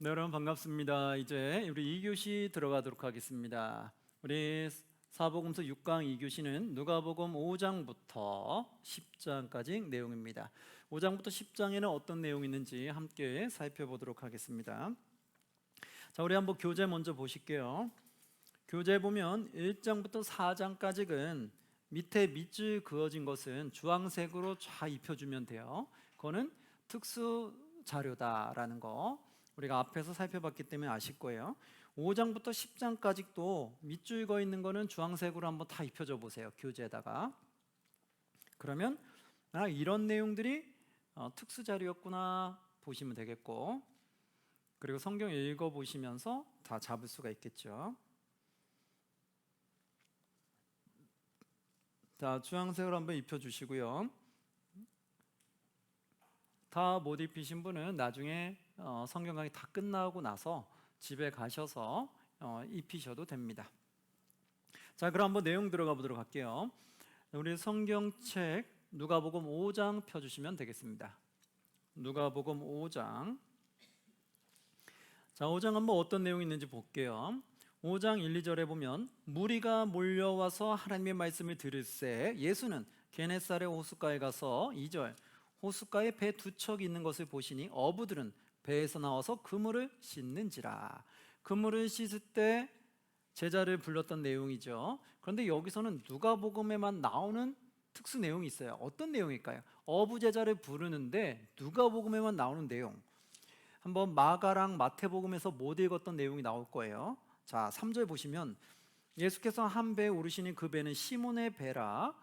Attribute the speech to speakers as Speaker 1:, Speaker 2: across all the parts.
Speaker 1: 네, 여러분 반갑습니다. 이제 우리 2교시 들어가도록 하겠습니다. 우리 사복음서 6강 2교시는 누가복음 5장부터 10장까지 내용입니다. 5장부터 10장에는 어떤 내용이 있는지 함께 살펴보도록 하겠습니다. 자, 우리 한번 교재 먼저 보실게요. 교재 보면 1장부터 4장까지는 밑에 밑줄 그어진 것은 주황색으로 쫙 입혀주면 돼요. 그거는 특수 자료다라는 거 우리가 앞에서 살펴봤기 때문에 아실 거예요. 5장부터 10장까지도 밑줄 그어 있는 거는 주황색으로 한번 다 입혀줘 보세요, 교재에다가. 그러면 이런 내용들이 특수 자료였구나 보시면 되겠고, 그리고 성경 읽어보시면서 다 잡을 수가 있겠죠. 자, 주황색으로 한번 입혀주시고요. 다 못 입히신 분은 나중에 성경 강의 다 끝나고 나서 집에 가셔서 입히셔도 됩니다. 자, 그럼 한번 내용 들어가 보도록 할게요. 우리 성경책 누가복음 5장 펴주시면 되겠습니다. 누가복음 5장. 자, 5장 한번 어떤 내용이 있는지 볼게요. 5장 1, 2절에 보면 무리가 몰려와서 하나님의 말씀을 들을새 예수는 게네사렛 호숫가에 가서 2절 호숫가에 배 두 척이 있는 것을 보시니 어부들은 배에서 나와서 그물을 씻는지라. 그물을 씻을 때 제자를 불렀던 내용이죠. 그런데 여기서는 누가복음에만 나오는 특수 내용이 있어요. 어떤 내용일까요? 어부 제자를 부르는데 누가복음에만 나오는 내용. 한번 마가랑 마태복음에서 못 읽었던 내용이 나올 거예요. 자, 3절 보시면 예수께서 한 배에 오르시니 그 배는 시몬의 배라.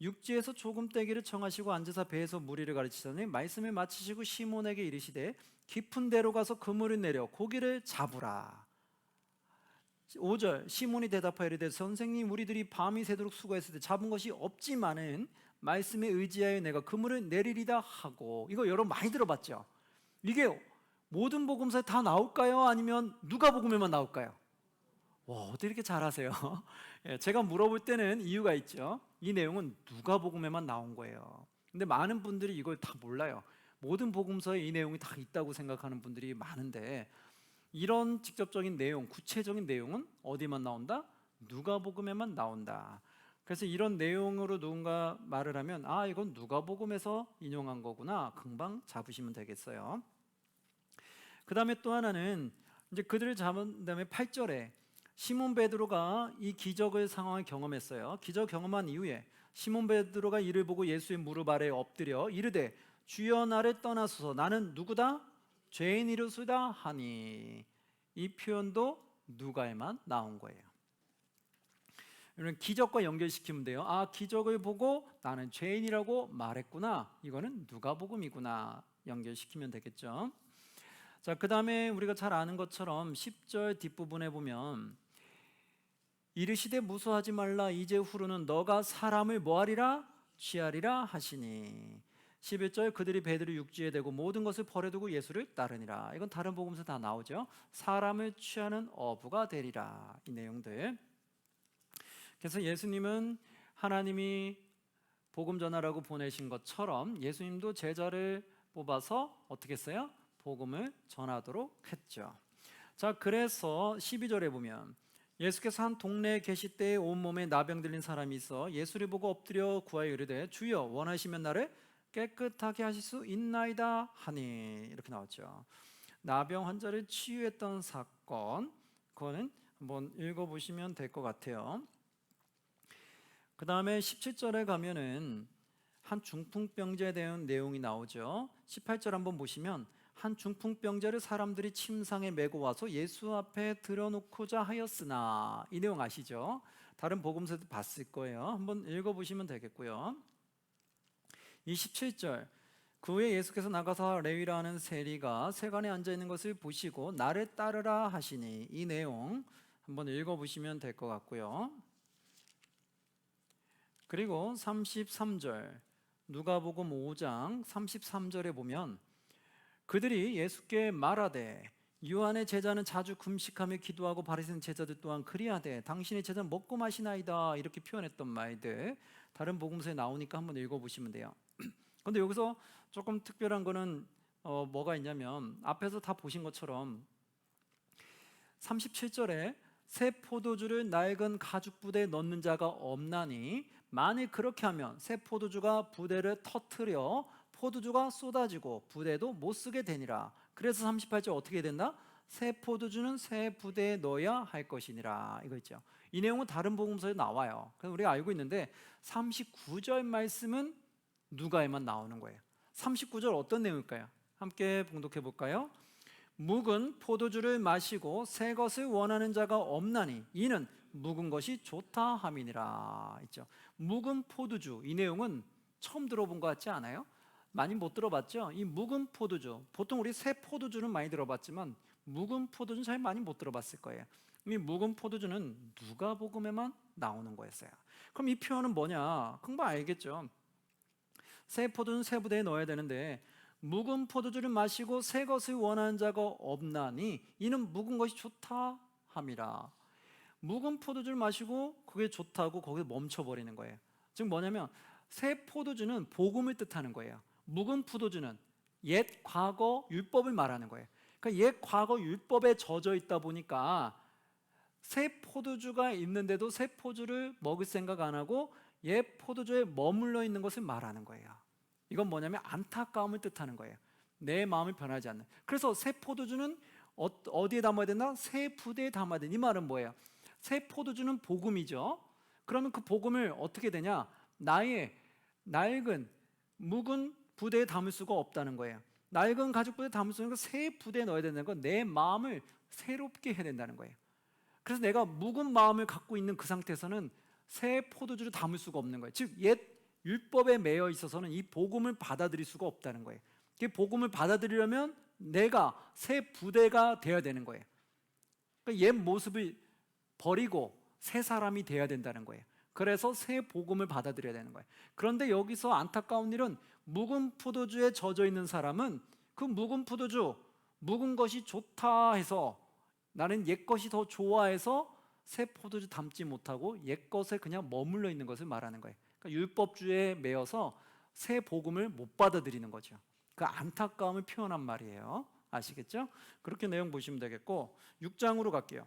Speaker 1: 육지에서 조금 떼기를 청하시고 앉으사 배에서 무리를 가르치더니 말씀을 마치시고 시몬에게 이르시되 깊은 데로 가서 그물을 내려 고기를 잡으라. 5절 시몬이 대답하여 이르되 선생님, 우리들이 밤이 새도록 수고했을 때 잡은 것이 없지만은 말씀에 의지하여 내가 그물을 내리리다 하고. 이거 여러분 많이 들어봤죠? 이게 모든 복음서에 다 나올까요? 아니면 누가복음에만 나올까요? 와, 어떻게 이렇게 잘하세요? 제가 물어볼 때는 이유가 있죠. 이 내용은 누가복음에만 나온 거예요. 근데 많은 분들이 이걸 다 몰라요. 모든 복음서에 이 내용이 다 있다고 생각하는 분들이 많은데, 이런 직접적인 내용, 구체적인 내용은 어디만 나온다? 누가복음에만 나온다. 그래서 이런 내용으로 누군가 말을 하면 이건 누가복음에서 인용한 거구나, 금방 잡으시면 되겠어요. 그 다음에 또 하나는 이제 그들을 잡은 다음에 8절에 시몬 베드로가 이 기적의 상황을 경험했어요. 기적 경험한 이후에 시몬 베드로가 이를 보고 예수의 무릎 아래에 엎드려 이르되 주여 나를 떠나소서, 나는 누구다? 죄인이로소이다 하니. 이 표현도 누가에만 나온 거예요. 이런 기적과 연결시키면 돼요. 기적을 보고 나는 죄인이라고 말했구나, 이거는 누가복음이구나, 연결시키면 되겠죠. 자, 그 다음에 우리가 잘 아는 것처럼 10절 뒷부분에 보면 이르시되 무서워하지 말라, 이제 후로는 너가 사람을 뭐하리라? 취하리라 하시니. 11절 그들이 배들을 육지에 대고 모든 것을 버려두고 예수를 따르니라. 이건 다른 복음서 다 나오죠. 사람을 취하는 어부가 되리라, 이 내용들. 그래서 예수님은 하나님이 복음 전하라고 보내신 것처럼 예수님도 제자를 뽑아서 어떻게 했어요? 복음을 전하도록 했죠. 자, 그래서 12절에 보면 예수께서 한 동네에 계실 때에 온몸에 나병 들린 사람이 있어 예수를 보고 엎드려 구하여 이르되 주여 원하시면 나를 깨끗하게 하실 수 있나이다 하니. 이렇게 나왔죠. 나병 환자를 치유했던 사건, 그거는 한번 읽어보시면 될 것 같아요. 그 다음에 17절에 가면은 한 중풍병자에 대한 내용이 나오죠. 18절 한번 보시면 한 중풍병자를 사람들이 침상에 메고 와서 예수 앞에 들어놓고자 하였으나. 이 내용 아시죠? 다른 복음서도 봤을 거예요. 한번 읽어보시면 되겠고요. 27절 그 후에 예수께서 나가서 레위라 하는 세리가 세간에 앉아있는 것을 보시고 나를 따르라 하시니. 이 내용 한번 읽어보시면 될 것 같고요. 그리고 33절 누가복음 5장 33절에 보면 그들이 예수께 말하되 요한의 제자는 자주 금식하며 기도하고 바리새인 제자들 또한 그리하되 당신의 제자는 먹고 마시나이다, 이렇게 표현했던 말들 다른 복음서에 나오니까 한번 읽어보시면 돼요. 그런데 여기서 조금 특별한 거는 뭐가 있냐면 앞에서 다 보신 것처럼 37절에 새 포도주를 낡은 가죽 부대에 넣는 자가 없나니 만일 그렇게 하면 새 포도주가 부대를 터뜨려 포도주가 쏟아지고 부대도 못 쓰게 되니라. 그래서 38절 어떻게 된다? 새 포도주는 새 부대에 넣어야 할 것이니라. 이거 있죠. 이 내용은 다른 복음서에 나와요. 그래서 우리가 알고 있는데 39절 말씀은 누가에만 나오는 거예요. 39절 어떤 내용일까요? 함께 봉독해 볼까요? 묵은 포도주를 마시고 새 것을 원하는 자가 없나니 이는 묵은 것이 좋다 함이니라. 있죠. 묵은 포도주, 이 내용은 처음 들어본 것 같지 않아요? 많이 못 들어봤죠? 이 묵은 포도주, 보통 우리 새 포도주는 많이 들어봤지만 묵은 포도주는 잘 많이 못 들어봤을 거예요. 이 묵은 포도주는 누가복음에만 나오는 거였어요. 그럼 이 표현은 뭐냐? 금방 알겠죠? 새 포도는 새 부대에 넣어야 되는데 묵은 포도주를 마시고 새 것을 원하는 자가 없나니 이는 묵은 것이 좋다 함이라. 묵은 포도주를 마시고 그게 좋다고 거기서 멈춰버리는 거예요. 즉 뭐냐면 새 포도주는 복음을 뜻하는 거예요. 묵은 포도주는 옛 과거 율법을 말하는 거예요. 그러니까 옛 과거 율법에 젖어 있다 보니까 새 포도주가 있는데도 새 포도주를 먹을 생각 안 하고 옛 포도주에 머물러 있는 것을 말하는 거예요. 이건 뭐냐면 안타까움을 뜻하는 거예요. 내 마음이 변하지 않는. 그래서 새 포도주는 어디에 담아야 된다? 새 부대에 담아야 된다. 이 말은 뭐예요? 새 포도주는 복음이죠. 그러면 그 복음을 어떻게 되냐? 나의 낡은 묵은 부대에 담을 수가 없다는 거예요. 낡은 가죽 부대에 담을 수 있는 거 새 부대에 넣어야 된다는 건 내 마음을 새롭게 해야 된다는 거예요. 그래서 내가 묵은 마음을 갖고 있는 그 상태에서는 새 포도주를 담을 수가 없는 거예요. 즉 옛 율법에 매여 있어서는 이 복음을 받아들일 수가 없다는 거예요. 이 복음을 받아들이려면 내가 새 부대가 되어야 되는 거예요. 그러니까 옛 모습을 버리고 새 사람이 되어야 된다는 거예요. 그래서 새 복음을 받아들여야 되는 거예요. 그런데 여기서 안타까운 일은 묵은 포도주에 젖어 있는 사람은 그 묵은 포도주, 묵은 것이 좋다 해서 나는 옛 것이 더 좋아해서 새 포도주 담지 못하고 옛 것에 그냥 머물러 있는 것을 말하는 거예요. 그러니까 율법주의에 매여서 새 복음을 못 받아들이는 거죠. 그 안타까움을 표현한 말이에요. 아시겠죠? 그렇게 내용 보시면 되겠고 6장으로 갈게요.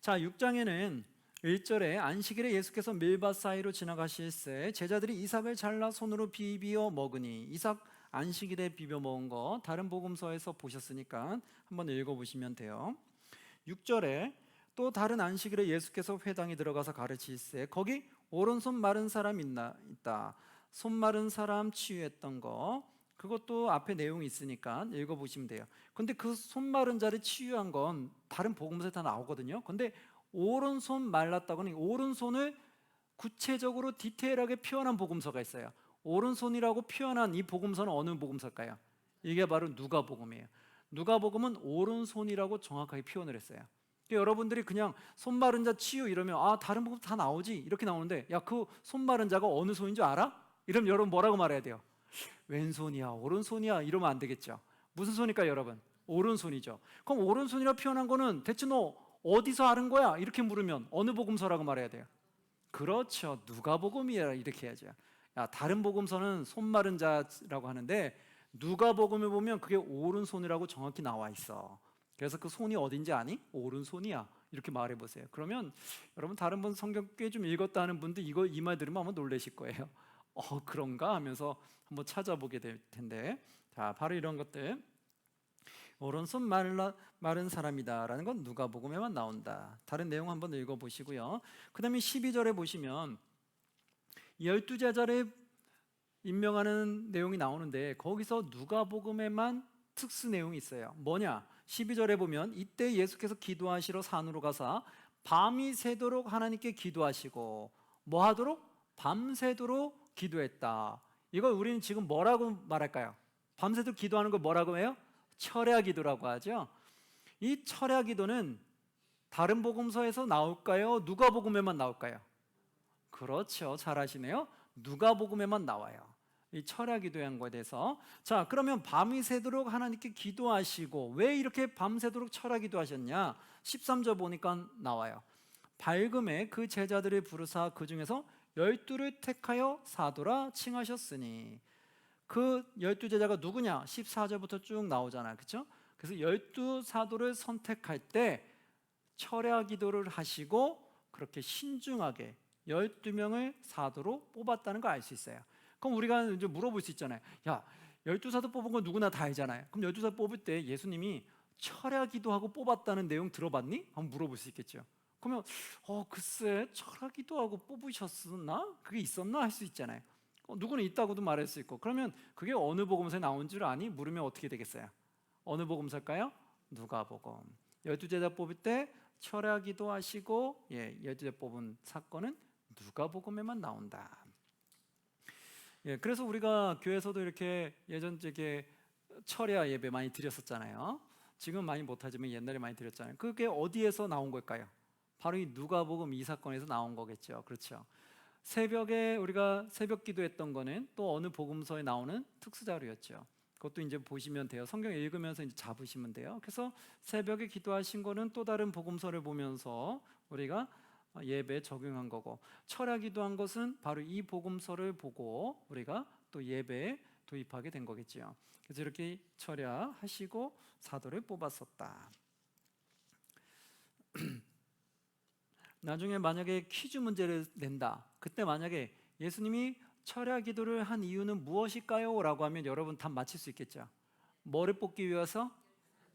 Speaker 1: 자, 6장에는 1절에 안식일에 예수께서 밀밭 사이로 지나가실새 제자들이 이삭을 잘라 손으로 비비어 먹으니 이삭 안식일에 비벼 먹은 거 다른 복음서에서 보셨으니까 한번 읽어보시면 돼요. 6절에 또 다른 안식일에 예수께서 회당에 들어가서 가르치실새 거기 오른손 마른 사람 있다. 손 마른 사람 치유했던 거 그것도 앞에 내용이 있으니까 읽어보시면 돼요. 근데 그 손 마른 자를 치유한 건 다른 복음서에 다 나오거든요. 근데 오른손 말랐다고는 오른손을 구체적으로 디테일하게 표현한 복음서가 있어요. 오른손이라고 표현한 이 복음서는 어느 복음서일까요? 이게 바로 누가복음이에요. 누가복음은 오른손이라고 정확하게 표현을 했어요. 그러니까 여러분들이 그냥 손 마른 자 치유 이러면 다른 복음 다 나오지 이렇게 나오는데 야, 그 손 마른 자가 어느 손인 줄 알아? 이러면 여러분 뭐라고 말해야 돼요? 왼손이야 오른손이야 이러면 안 되겠죠. 무슨 손일까요 여러분? 오른손이죠. 그럼 오른손이라고 표현한 거는 대체 너 어디서 아는 거야? 이렇게 물으면 어느 복음서라고 말해야 돼요? 그렇죠. 누가복음이야 이렇게 해야죠. 야, 다른 복음서는 손 마른 자라고 하는데 누가복음에 보면 그게 오른손이라고 정확히 나와 있어. 그래서 그 손이 어딘지 아니? 오른손이야 이렇게 말해 보세요. 그러면 여러분 다른 분 성경 꽤 좀 읽었다 하는 분들 이 말 들으면 아마 놀라실 거예요. 그런가 하면서 한번 찾아보게 될 텐데 자 바로 이런 것들 오른손 마른 사람이다라는 건 누가복음에만 나온다. 다른 내용 한번 읽어보시고요. 그 다음에 12절에 보시면 12제자를 임명하는 내용이 나오는데 거기서 누가복음에만 특수 내용이 있어요. 뭐냐? 12절에 보면 이때 예수께서 기도하시러 산으로 가사 밤이 새도록 하나님께 기도하시고 뭐 하도록? 밤새도록 기도했다. 이걸 우리는 지금 뭐라고 말할까요? 밤새도록 기도하는 걸 뭐라고 해요? 철야 기도라고 하죠. 이 철야 기도는 다른 복음서에서 나올까요? 누가복음에만 나올까요? 그렇죠. 잘 아시네요. 누가복음에만 나와요. 이 철야 기도한 거에 대해서. 자, 그러면 밤이 새도록 하나님께 기도하시고 왜 이렇게 밤새도록 철야 기도하셨냐? 13절 보니까 나와요. 밝음에 그 제자들을 부르사 그 중에서 12를 택하여 사도라 칭하셨으니 그 12제자가 누구냐? 14절부터 쭉 나오잖아요. 그렇죠? 그래서 12사도를 선택할 때 철야 기도를 하시고 그렇게 신중하게 12명을 사도로 뽑았다는 걸 알 수 있어요. 그럼 우리가 이제 물어볼 수 있잖아요. 야, 12사도 뽑은 건 누구나 다 알잖아요. 그럼 12사도 뽑을 때 예수님이 철야 기도하고 뽑았다는 내용 들어봤니? 한번 물어볼 수 있겠죠. 그러면 글쎄 철야 기도하고 뽑으셨나? 그게 있었나? 할 수 있잖아요. 누구는 있다고도 말할 수 있고. 그러면 그게 어느 복음서에 나온 줄 아니? 물으면 어떻게 되겠어요? 어느 복음서일까요? 누가복음. 12제자 뽑을 때 철야 기도하시고 12제자 뽑은 사건은 누가복음에만 나온다. 그래서 우리가 교회에서도 이렇게 예전 저게 철야 예배 많이 드렸었잖아요. 지금 많이 못하지만 옛날에 많이 드렸잖아요. 그게 어디에서 나온 걸까요? 바로 이 누가복음 이 사건에서 나온 거겠죠. 그렇죠. 새벽에 우리가 새벽 기도했던 거는 또 어느 복음서에 나오는 특수자료였죠. 그것도 이제 보시면 돼요. 성경 읽으면서 이제 잡으시면 돼요. 그래서 새벽에 기도하신 거는 또 다른 복음서를 보면서 우리가 예배에 적용한 거고, 철야 기도한 것은 바로 이 복음서를 보고 우리가 또 예배에 도입하게 된 거겠죠. 그래서 이렇게 철야하시고 사도를 뽑았었다. 나중에 만약에 퀴즈 문제를 낸다. 그때 만약에 예수님이 철야 기도를 한 이유는 무엇일까요? 라고 하면 여러분 답 맞힐 수 있겠죠. 뭐를 뽑기 위해서?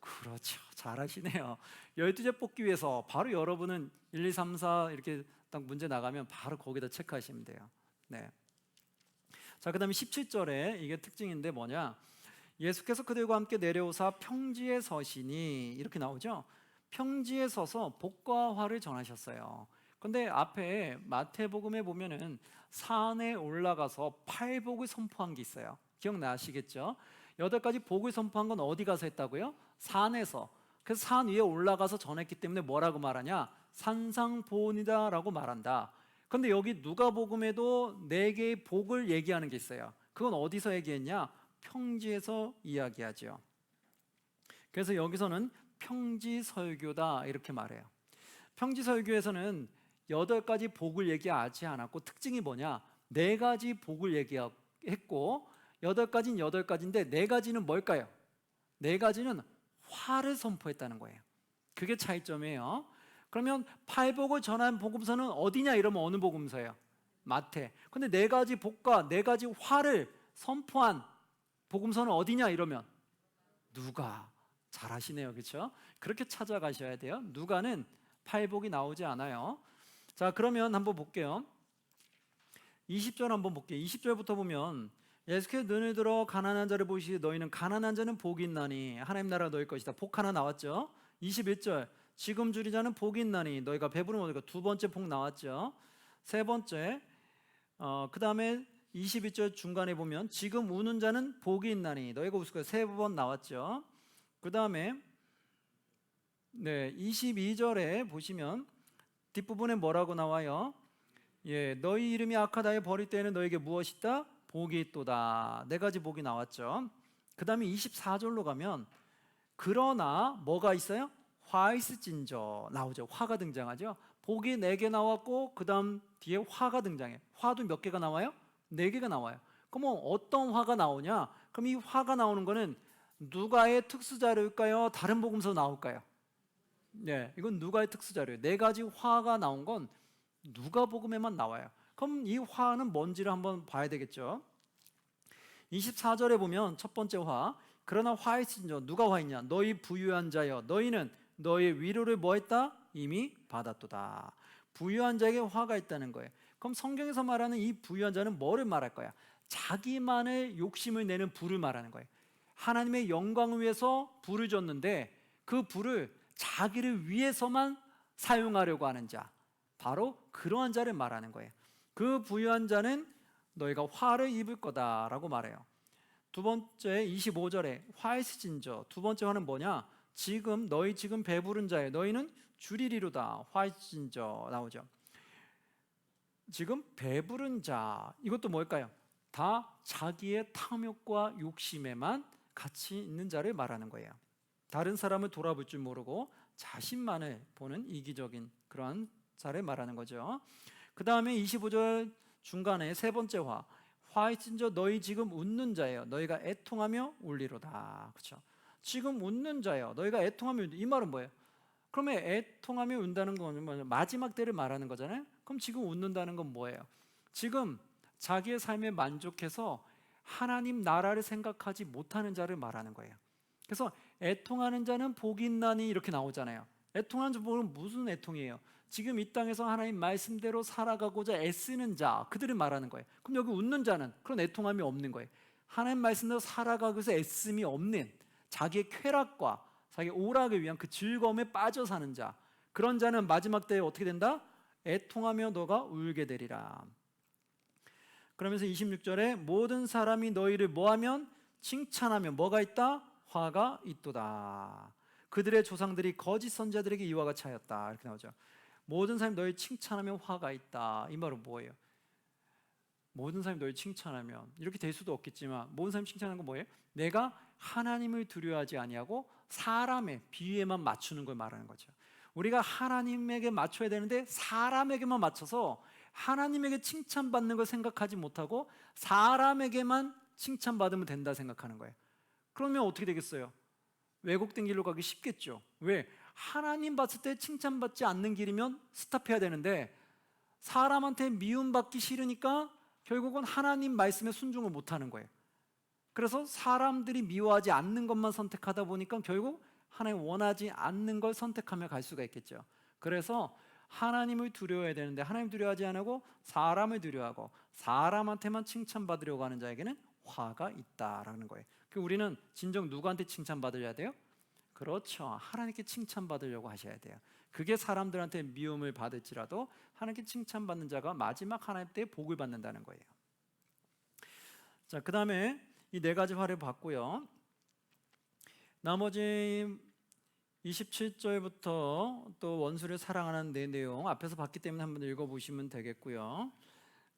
Speaker 1: 그렇죠. 잘하시네요. 12제 뽑기 위해서. 바로 여러분은 1, 2, 3, 4 이렇게 딱 문제 나가면 바로 거기다 체크하시면 돼요. 네. 자, 그 다음에 17절에 이게 특징인데 뭐냐, 예수께서 그들과 함께 내려오사 평지에 서시니 이렇게 나오죠. 평지에 서서 복과 화를 전하셨어요. 근데 앞에 마태복음에 보면은 산에 올라가서 팔복을 선포한 게 있어요. 기억나시겠죠? 8가지 복을 선포한 건 어디 가서 했다고요? 산에서. 그래서 산 위에 올라가서 전했기 때문에 뭐라고 말하냐? 산상보온이다 라고 말한다. 근데 여기 누가복음에도 4개의 복을 얘기하는 게 있어요. 그건 어디서 얘기했냐? 평지에서 이야기하죠. 그래서 여기서는 평지설교다 이렇게 말해요. 평지설교에서는 8가지 복을 얘기하지 않았고, 특징이 뭐냐? 4가지 복을 얘기했고 8가지는 8가지인데 4가지는 뭘까요? 4가지는 화를 선포했다는 거예요. 그게 차이점이에요. 그러면 팔복을 전한 복음서는 어디냐 이러면 어느 복음서예요? 마태. 근데 4가지 복과 4가지 화를 선포한 복음서는 어디냐 이러면 누가. 잘하시네요. 그렇죠? 그렇게 찾아가셔야 돼요. 누가는 팔복이 나오지 않아요. 자, 그러면 한번 볼게요. 20절 한번 볼게요. 20절부터 보면 예수께서 눈을 들어 가난한 자를 보시되 너희는 가난한 자는 복이 있나니 하나님 나라가 너희 것이다. 복 하나 나왔죠. 21절 지금 줄이 자는 복이 있나니 너희가 배부르면 얻을 것. 2번째 복 나왔죠. 3번째 그 다음에 21절 중간에 보면 지금 우는 자는 복이 있나니 너희가 웃을 거야. 3번 나왔죠. 그 다음에 22절에 보시면 뒷부분에 뭐라고 나와요? 너희 이름이 악하다에 버릴 때에는 너에게 무엇이 있다? 복이 있도다. 4가지 복이 나왔죠. 그 다음에 24절로 가면 그러나 뭐가 있어요? 화 있을진저 나오죠. 화가 등장하죠. 복이 4개 나왔고 그 다음 뒤에 화가 등장해요. 화도 몇 개가 나와요? 4개가 나와요. 그럼 어떤 화가 나오냐? 그럼 이 화가 나오는 거는 누가의 특수자료일까요? 다른 복음서 나올까요? 이건 누가의 특수자료예요. 4가지 화가 나온 건 누가복음에만 나와요. 그럼 이 화는 뭔지를 한번 봐야 되겠죠. 24절에 보면 첫 번째 화, 그러나 화이신저 누가 화있냐? 너희 부유한 자여 너희는 너의 위로를 뭐했다? 이미 받았도다. 부유한 자에게 화가 있다는 거예요. 그럼 성경에서 말하는 이 부유한 자는 뭐를 말할 거야? 자기만의 욕심을 내는 부를 말하는 거예요. 하나님의 영광을 위해서 부를 줬는데 그 부를 자기를 위해서만 사용하려고 하는 자, 바로 그러한 자를 말하는 거예요. 그 부유한 자는 너희가 화를 입을 거다라고 말해요. 두 번째 25절에 화이스진저, 두 번째 화는 뭐냐? 너희 지금 배부른 자예요. 너희는 줄이리로다. 화이스진저 나오죠. 지금 배부른 자, 이것도 뭘까요? 다 자기의 탐욕과 욕심에만 같이 있는 자를 말하는 거예요. 다른 사람을 돌아볼 줄 모르고 자신만을 보는 이기적인 그러한 자를 말하는 거죠. 그 다음에 25절 중간에 3번째 화 있은 자 너희 지금 웃는 자예요. 너희가 애통하며 울리로다. 그렇죠? 지금 웃는 자예요. 너희가 애통하며 이 말은 뭐예요? 그러면 애통하며 운다는 건 뭐냐? 마지막 때를 말하는 거잖아요. 그럼 지금 웃는다는 건 뭐예요? 지금 자기의 삶에 만족해서 하나님 나라를 생각하지 못하는 자를 말하는 거예요. 그래서 애통하는 자는 복이 있나니 이렇게 나오잖아요. 애통하는 자는 무슨 애통이에요? 지금 이 땅에서 하나님 말씀대로 살아가고자 애쓰는 자, 그들을 말하는 거예요. 그럼 여기 웃는 자는 그런 애통함이 없는 거예요. 하나님 말씀대로 살아가기 위해서 애씀이 없는, 자기의 쾌락과 자기의 오락을 위한 그 즐거움에 빠져 사는 자, 그런 자는 마지막 때에 어떻게 된다? 애통하며 너가 울게 되리라. 그러면서 26절에 모든 사람이 너희를 뭐하면? 칭찬하면 뭐가 있다? 화가 있도다. 그들의 조상들이 거짓 선지자들에게 이와 같이 하였다. 이렇게 나오죠. 모든 사람이 너희 칭찬하면 화가 있다. 이 말은 뭐예요? 모든 사람이 너희 칭찬하면, 이렇게 될 수도 없겠지만 모든 사람이 칭찬하는 건 뭐예요? 내가 하나님을 두려워하지 아니하고 사람의 비유에만 맞추는 걸 말하는 거죠. 우리가 하나님에게 맞춰야 되는데 사람에게만 맞춰서 하나님에게 칭찬받는 걸 생각하지 못하고 사람에게만 칭찬받으면 된다 생각하는 거예요. 그러면 어떻게 되겠어요? 왜곡된 길로 가기 쉽겠죠. 왜? 하나님 봤을 때 칭찬받지 않는 길이면 스탑해야 되는데 사람한테 미움받기 싫으니까 결국은 하나님 말씀에 순종을 못하는 거예요. 그래서 사람들이 미워하지 않는 것만 선택하다 보니까 결국 하나님 원하지 않는 걸 선택하며 갈 수가 있겠죠. 그래서 하나님을 두려워해야 되는데 하나님 두려워하지 않고 사람을 두려워하고 사람한테만 칭찬받으려고 하는 자에게는 화가 있다라는 거예요. 우리는 진정 누구한테 칭찬받으려야 돼요? 그렇죠. 하나님께 칭찬받으려고 하셔야 돼요. 그게 사람들한테 미움을 받을지라도 하나님께 칭찬받는 자가 마지막 하나님 때에 복을 받는다는 거예요. 자, 그 다음에 이 네 가지 화를 봤고요. 나머지 27절부터 또 원수를 사랑하는 내 내용 앞에서 봤기 때문에 한번 읽어보시면 되겠고요.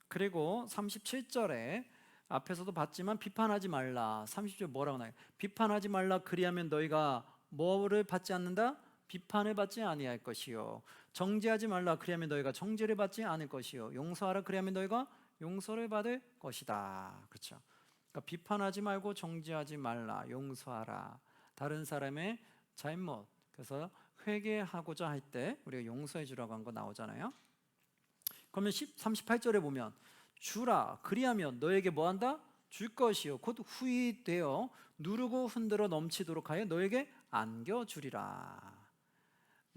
Speaker 1: 그리고 37절에 앞에서도 봤지만 비판하지 말라. 30절 뭐라고 나와요? 비판하지 말라. 그리하면 너희가 뭐를 받지 않는다? 비판을 받지 아니할 것이요. 정죄하지 말라. 그리하면 너희가 정죄를 받지 않을 것이요. 용서하라. 그리하면 너희가 용서를 받을 것이다. 그렇죠? 그러니까 비판하지 말고 정죄하지 말라. 용서하라. 다른 사람의 잘못, 그래서 회개하고자 할 때 우리가 용서해 주라고 한 거 나오잖아요. 그러면 38절에 보면 주라. 그리하면 너에게 뭐한다? 줄 것이요 곧 후히되어 누르고 흔들어 넘치도록 하여 너에게 안겨주리라.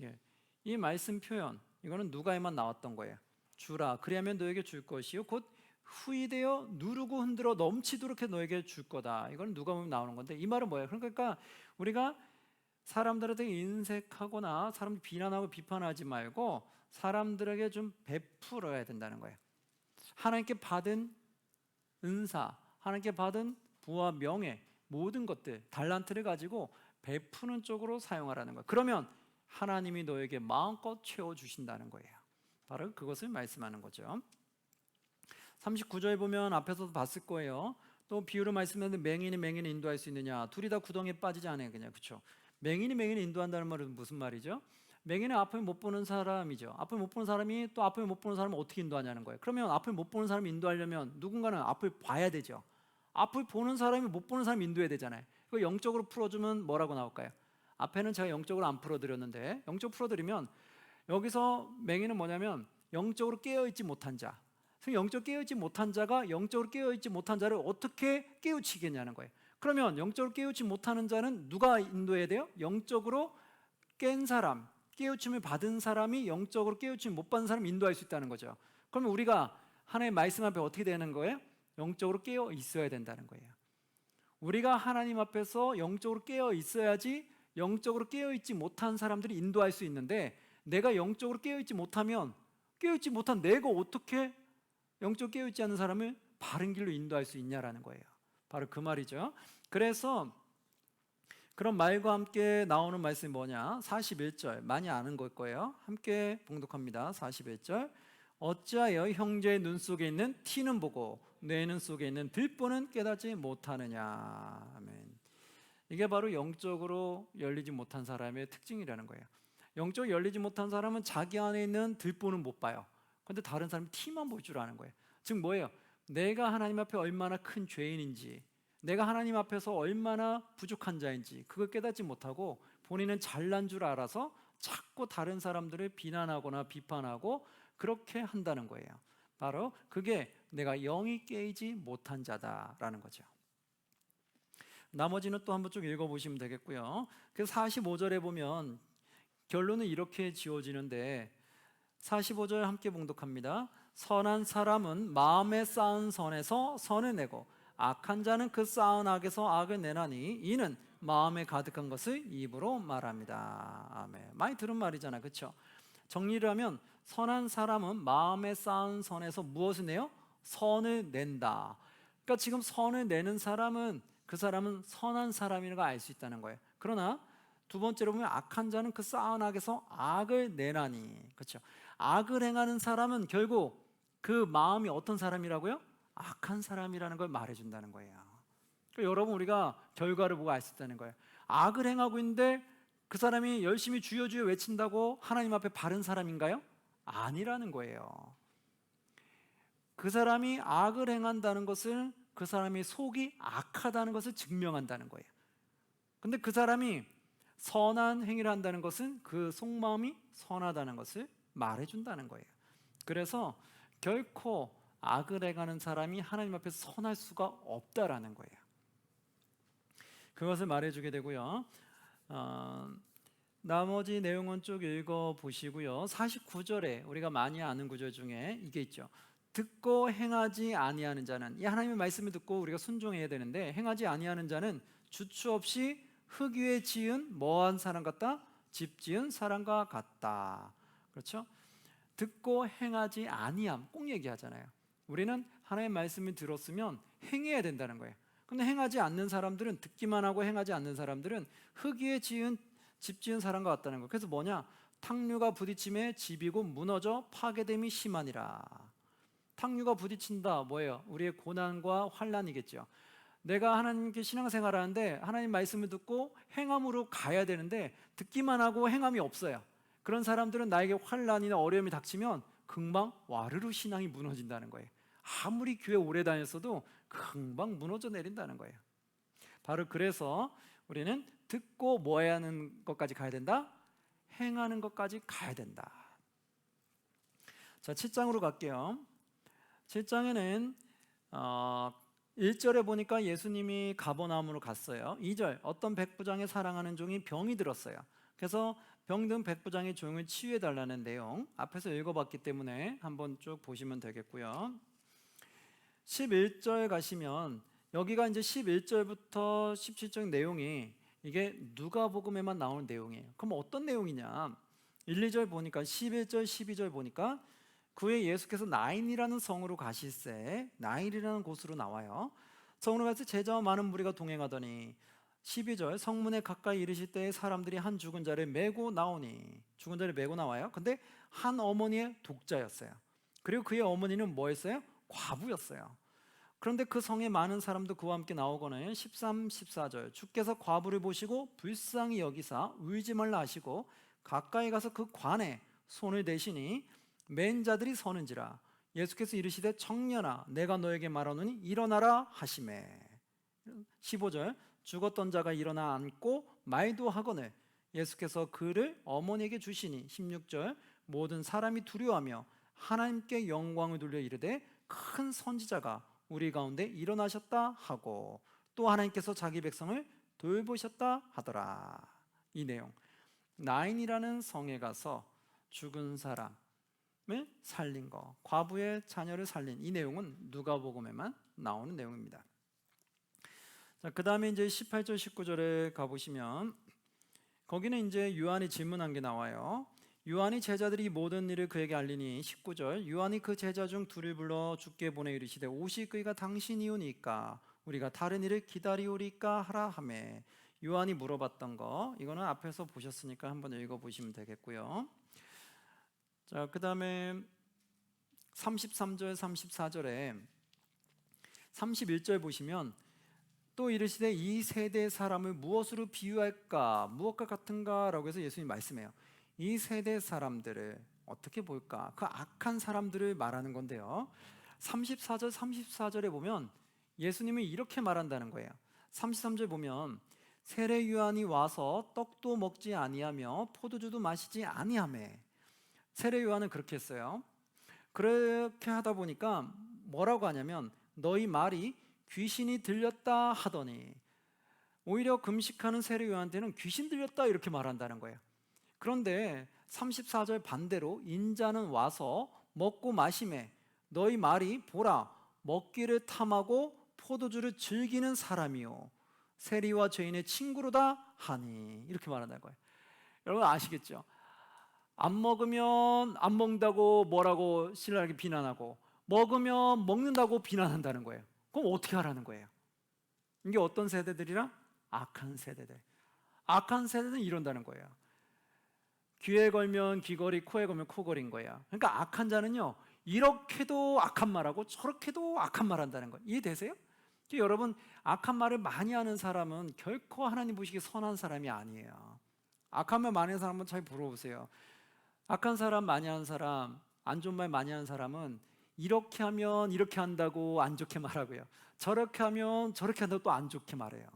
Speaker 1: 예, 이 말씀 표현, 이거는 누가에만 나왔던 거예요. 주라. 그리하면 너에게 줄 것이요 곧 후히되어 누르고 흔들어 넘치도록 해 너에게 줄 거다. 이건 누가 보면 나오는 건데 이 말은 뭐예요? 그러니까 우리가 사람들한테 인색하거나 사람들 비난하고 비판하지 말고 사람들에게 좀 베풀어야 된다는 거예요. 하나님께 받은 은사, 하나님께 받은 부와 명예, 모든 것들, 달란트를 가지고 베푸는 쪽으로 사용하라는 거예요. 그러면 하나님이 너에게 마음껏 채워주신다는 거예요. 바로 그것을 말씀하는 거죠. 39절에 보면 앞에서도 봤을 거예요. 또 비유로 말씀하는데 맹인이 맹인을 인도할 수 있느냐? 둘이 다 구덩이에 빠지지 않아요. 그냥 그렇죠? 맹인이 맹인을 인도한다는 말은 무슨 말이죠? 맹인은 앞을 못 보는 사람이죠. 앞을 못 보는 사람이 또 앞을 못 보는 사람을 어떻게 인도하냐는 거예요. 그러면 앞을 못 보는 사람을 인도하려면 누군가는 앞을 봐야 되죠. 앞을 보는 사람이 못 보는 사람을 인도해야 되잖아요. 이거 영적으로 풀어주면 뭐라고 나올까요? 앞에는 제가 영적으로 안 풀어드렸는데 영적으로 풀어드리면 여기서 맹인은 뭐냐면 영적으로 깨어있지 못한 자. 영적으로 깨어있지 못한 자가 영적으로 깨어있지 못한 자를 어떻게 깨우치겠냐는 거예요. 그러면 영적으로 깨우치 못하는 자는 누가 인도해야 돼요? 영적으로 깬 사람, 깨우침을 받은 사람이 영적으로 깨우침 못 받은 사람을 인도할 수 있다는 거죠. 그러면 우리가 하나님의 말씀 앞에 어떻게 되는 거예요? 영적으로 깨어 있어야 된다는 거예요. 우리가 하나님 앞에서 영적으로 깨어 있어야지 영적으로 깨어 있지 못한 사람들이 인도할 수 있는데 내가 영적으로 깨어 있지 못하면 깨어 있지 못한 내가 어떻게 영적으로 깨어 있지 않은 사람을 바른 길로 인도할 수 있냐라는 거예요. 바로 그 말이죠. 그래서 그런 말과 함께 나오는 말씀이 뭐냐? 41절 많이 아는 걸 거예요. 함께 봉독합니다. 41절 어찌하여 형제의 눈 속에 있는 티는 보고 내 눈 속에 있는 들보는 깨닫지 못하느냐. 아멘. 이게 바로 영적으로 열리지 못한 사람의 특징이라는 거예요. 영적으로 열리지 못한 사람은 자기 안에 있는 들보는 못 봐요. 그런데 다른 사람이 티만 볼 줄 아는 거예요. 즉 뭐예요? 내가 하나님 앞에 얼마나 큰 죄인인지, 내가 하나님 앞에서 얼마나 부족한 자인지 그걸 깨닫지 못하고 본인은 잘난 줄 알아서 자꾸 다른 사람들을 비난하거나 비판하고 그렇게 한다는 거예요. 바로 그게 내가 영이 깨이지 못한 자다라는 거죠. 나머지는 또 한번 쭉 읽어보시면 되겠고요. 그래서 45절에 보면 결론은 이렇게 지어지는데 45절 함께 봉독합니다. 선한 사람은 마음에 쌓은 선에서 선을 내고 악한 자는 그 쌓은 악에서 악을 내나니 이는 마음에 가득한 것을 입으로 말합니다. 아멘. 많이 들은 말이잖아요, 그렇죠? 정리를 하면 선한 사람은 마음에 쌓은 선에서 무엇을 내요? 선을 낸다. 그러니까 지금 선을 내는 사람은 그 사람은 선한 사람이라는 걸 알 수 있다는 거예요. 그러나 두 번째로 보면 악한 자는 그 쌓은 악에서 악을 내나니, 그렇죠? 악을 행하는 사람은 결국 그 마음이 어떤 사람이라고요? 악한 사람이라는 걸 말해준다는 거예요. 그러니까 여러분, 우리가 결과를 보고 알 수 있다는 거예요. 악을 행하고 있는데 그 사람이 열심히 주여 주여 외친다고 하나님 앞에 바른 사람인가요? 아니라는 거예요. 그 사람이 악을 행한다는 것은 그 사람의 속이 악하다는 것을 증명한다는 거예요. 근데 그 사람이 선한 행위를 한다는 것은 그 속마음이 선하다는 것을 말해준다는 거예요. 그래서 결코 악을 행하는 사람이 하나님 앞에 선할 수가 없다라는 거예요. 그것을 말해주게 되고요. 나머지 내용은 쭉 읽어보시고요. 49절에 우리가 많이 아는 구절 중에 이게 있죠. 듣고 행하지 아니하는 자는, 이 하나님의 말씀을 듣고 우리가 순종해야 되는데 행하지 아니하는 자는 주추 없이 흙 위에 지은 뭐한 사람 같다? 집 지은 사람과 같다. 그렇죠? 듣고 행하지 아니함 꼭 얘기하잖아요. 우리는 하나님의 말씀을 들었으면 행해야 된다는 거예요. 근데 행하지 않는 사람들은, 듣기만 하고 행하지 않는 사람들은 흙 위에 지은 집 지은 사람과 같다는 거예요. 그래서 뭐냐? 탕류가 부딪힘에 집이고 무너져 파괴됨이 심하니라. 탕류가 부딪힌다 뭐예요? 우리의 고난과 환난이겠죠. 내가 하나님께 신앙생활을 하는데 하나님 말씀을 듣고 행함으로 가야 되는데 듣기만 하고 행함이 없어요. 그런 사람들은 나에게 환난이나 어려움이 닥치면 금방 와르르 신앙이 무너진다는 거예요. 아무리 교회 오래 다녔어도 금방 무너져 내린다는 거예요. 바로 그래서 우리는 듣고 뭐 해야 하는 것까지 가야 된다? 행하는 것까지 가야 된다. 자, 7장으로 갈게요. 7장에는 1절에 보니까 예수님이 가버나움으로 갔어요. 2절, 어떤 백부장의 사랑하는 종이 병이 들었어요. 그래서 병든 백부장의 종을 치유해 달라는 내용 앞에서 읽어봤기 때문에 한번 쭉 보시면 되겠고요. 11절 가시면 여기가 이제 11절부터 17절 내용이 이게 누가복음에만 나오는 내용이에요. 그럼 어떤 내용이냐? 1, 2절 보니까 11절, 12절 보니까 그에 예수께서 나인이라는 성으로 가실새, 나인이라는 곳으로 나와요. 성으로 가서 제자와 많은 무리가 동행하더니 12절, 성문에 가까이 이르실 때 사람들이 한 죽은 자를 메고 나오니, 죽은 자를 메고 나와요. 근데 한 어머니의 독자였어요. 그리고 그의 어머니는 뭐였어요? 과부였어요. 그런데 그 성에 많은 사람도 그와 함께 나오거늘 13, 14절, 주께서 과부를 보시고 불쌍히 여기사 울지 말라 하시고 가까이 가서 그 관에 손을 대시니 맨 자들이 서는지라. 예수께서 이르시되 청년아 내가 너에게 말하노니 일어나라 하시매. 15절, 죽었던 자가 일어나 앉고 말도 하거늘 예수께서 그를 어머니에게 주시니. 16절, 모든 사람이 두려워하며 하나님께 영광을 돌려 이르되 큰 선지자가 우리 가운데 일어나셨다 하고 또 하나님께서 자기 백성을 돌보셨다 하더라. 이 내용, 나인이라는 성에 가서 죽은 사람을 살린 거, 과부의 자녀를 살린 이 내용은 누가복음에만 나오는 내용입니다. 자, 그 다음에 이제 18절 19절에 가보시면 거기는 이제 요한이 질문한 게 나와요. 요한이 제자들이 모든 일을 그에게 알리니 19절, 요한이 그 제자 중 둘을 불러 주께 보내 이르시되 오실 그이가 당신이오니까 우리가 다른 일을 기다리오리까 하라 하매. 요한이 물어봤던 거, 이거는 앞에서 보셨으니까 한번 읽어보시면 되겠고요. 자, 그 다음에 33절 34절에 31절 보시면 또 이르시되 이 세대 사람을 무엇으로 비유할까? 무엇과 같은가? 라고 해서 예수님이 말씀해요. 이 세대 사람들을 어떻게 볼까? 그 악한 사람들을 말하는 건데요. 34절에 보면 예수님이 이렇게 말한다는 거예요. 33절 보면 세례 요한이 와서 떡도 먹지 아니하며 포도주도 마시지 아니하며. 세례 요한은 그렇게 했어요. 그렇게 하다 보니까 뭐라고 하냐면 너희 말이 귀신이 들렸다 하더니, 오히려 금식하는 세례 요한한테는 귀신 들렸다 이렇게 말한다는 거예요. 그런데 34절 반대로 인자는 와서 먹고 마시매 너희 말이 보라 먹기를 탐하고 포도주를 즐기는 사람이요 세리와 죄인의 친구로다 하니, 이렇게 말한다는 거예요. 여러분 아시겠죠? 안 먹으면 안 먹는다고 뭐라고 신랄하게 비난하고, 먹으면 먹는다고 비난한다는 거예요. 그럼 어떻게 하라는 거예요? 이게 어떤 세대들이라? 악한 세대들. 악한 세대는 이런다는 거예요. 귀에 걸면 귀걸이, 코에 걸면 코걸이인 거예요. 그러니까 악한 자는요, 이렇게도 악한 말하고 저렇게도 악한 말 한다는 거예요. 이해되세요? 여러분, 악한 말을 많이 하는 사람은 결코 하나님 보시기에 선한 사람이 아니에요. 악한 말 많이 하는 사람은 잘 물어보세요. 악한 사람 많이 하는 사람, 안 좋은 말 많이 하는 사람은 이렇게 하면 이렇게 한다고 안 좋게 말하고요, 저렇게 하면 저렇게 한다고 또 안 좋게 말해요.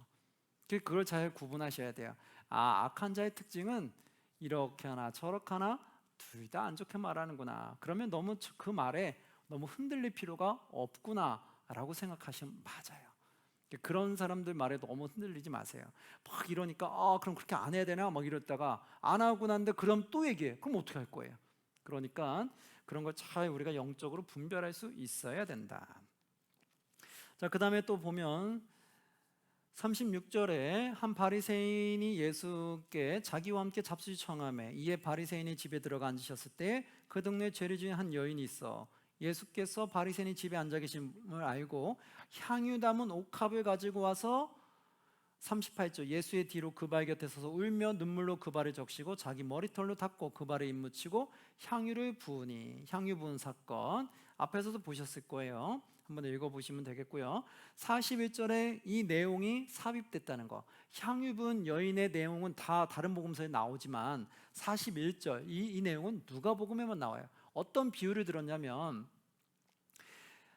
Speaker 1: 그걸 잘 구분하셔야 돼요. 악한 자의 특징은 이렇게 하나 저렇게 하나 둘 다 안 좋게 말하는구나. 그러면 너무 그 말에 너무 흔들릴 필요가 없구나 라고 생각하시면 맞아요. 그런 사람들 말에 너무 흔들리지 마세요. 막 이러니까 그럼 그렇게 안 해야 되나 막 이랬다가 안 하고 난데 그럼 또 얘기해. 그럼 어떻게 할 거예요? 그러니까 그런 걸 잘 우리가 영적으로 분별할 수 있어야 된다. 자, 그 다음에 또 보면 36절에 한 바리새인이 예수께 자기와 함께 잡수시 청하매 이에 바리새인의 집에 들어가 앉으셨을 때 그 동네에 죄리 중에 한 여인이 있어 예수께서 바리새인이 집에 앉아 계심을 알고 향유 담은 옥합을 가지고 와서 38절 예수의 뒤로 그 발 곁에 서서 울며 눈물로 그 발을 적시고 자기 머리털로 닦고 그 발에 입 묻히고 향유를 부으니, 향유 부은 사건 앞에서도 보셨을 거예요. 한번 읽어보시면 되겠고요. 41절에 이 내용이 삽입됐다는 거, 향유 부은 여인의 내용은 다 다른 복음서에 나오지만 41절 이 내용은 누가복음에만 나와요. 어떤 비유를 들었냐면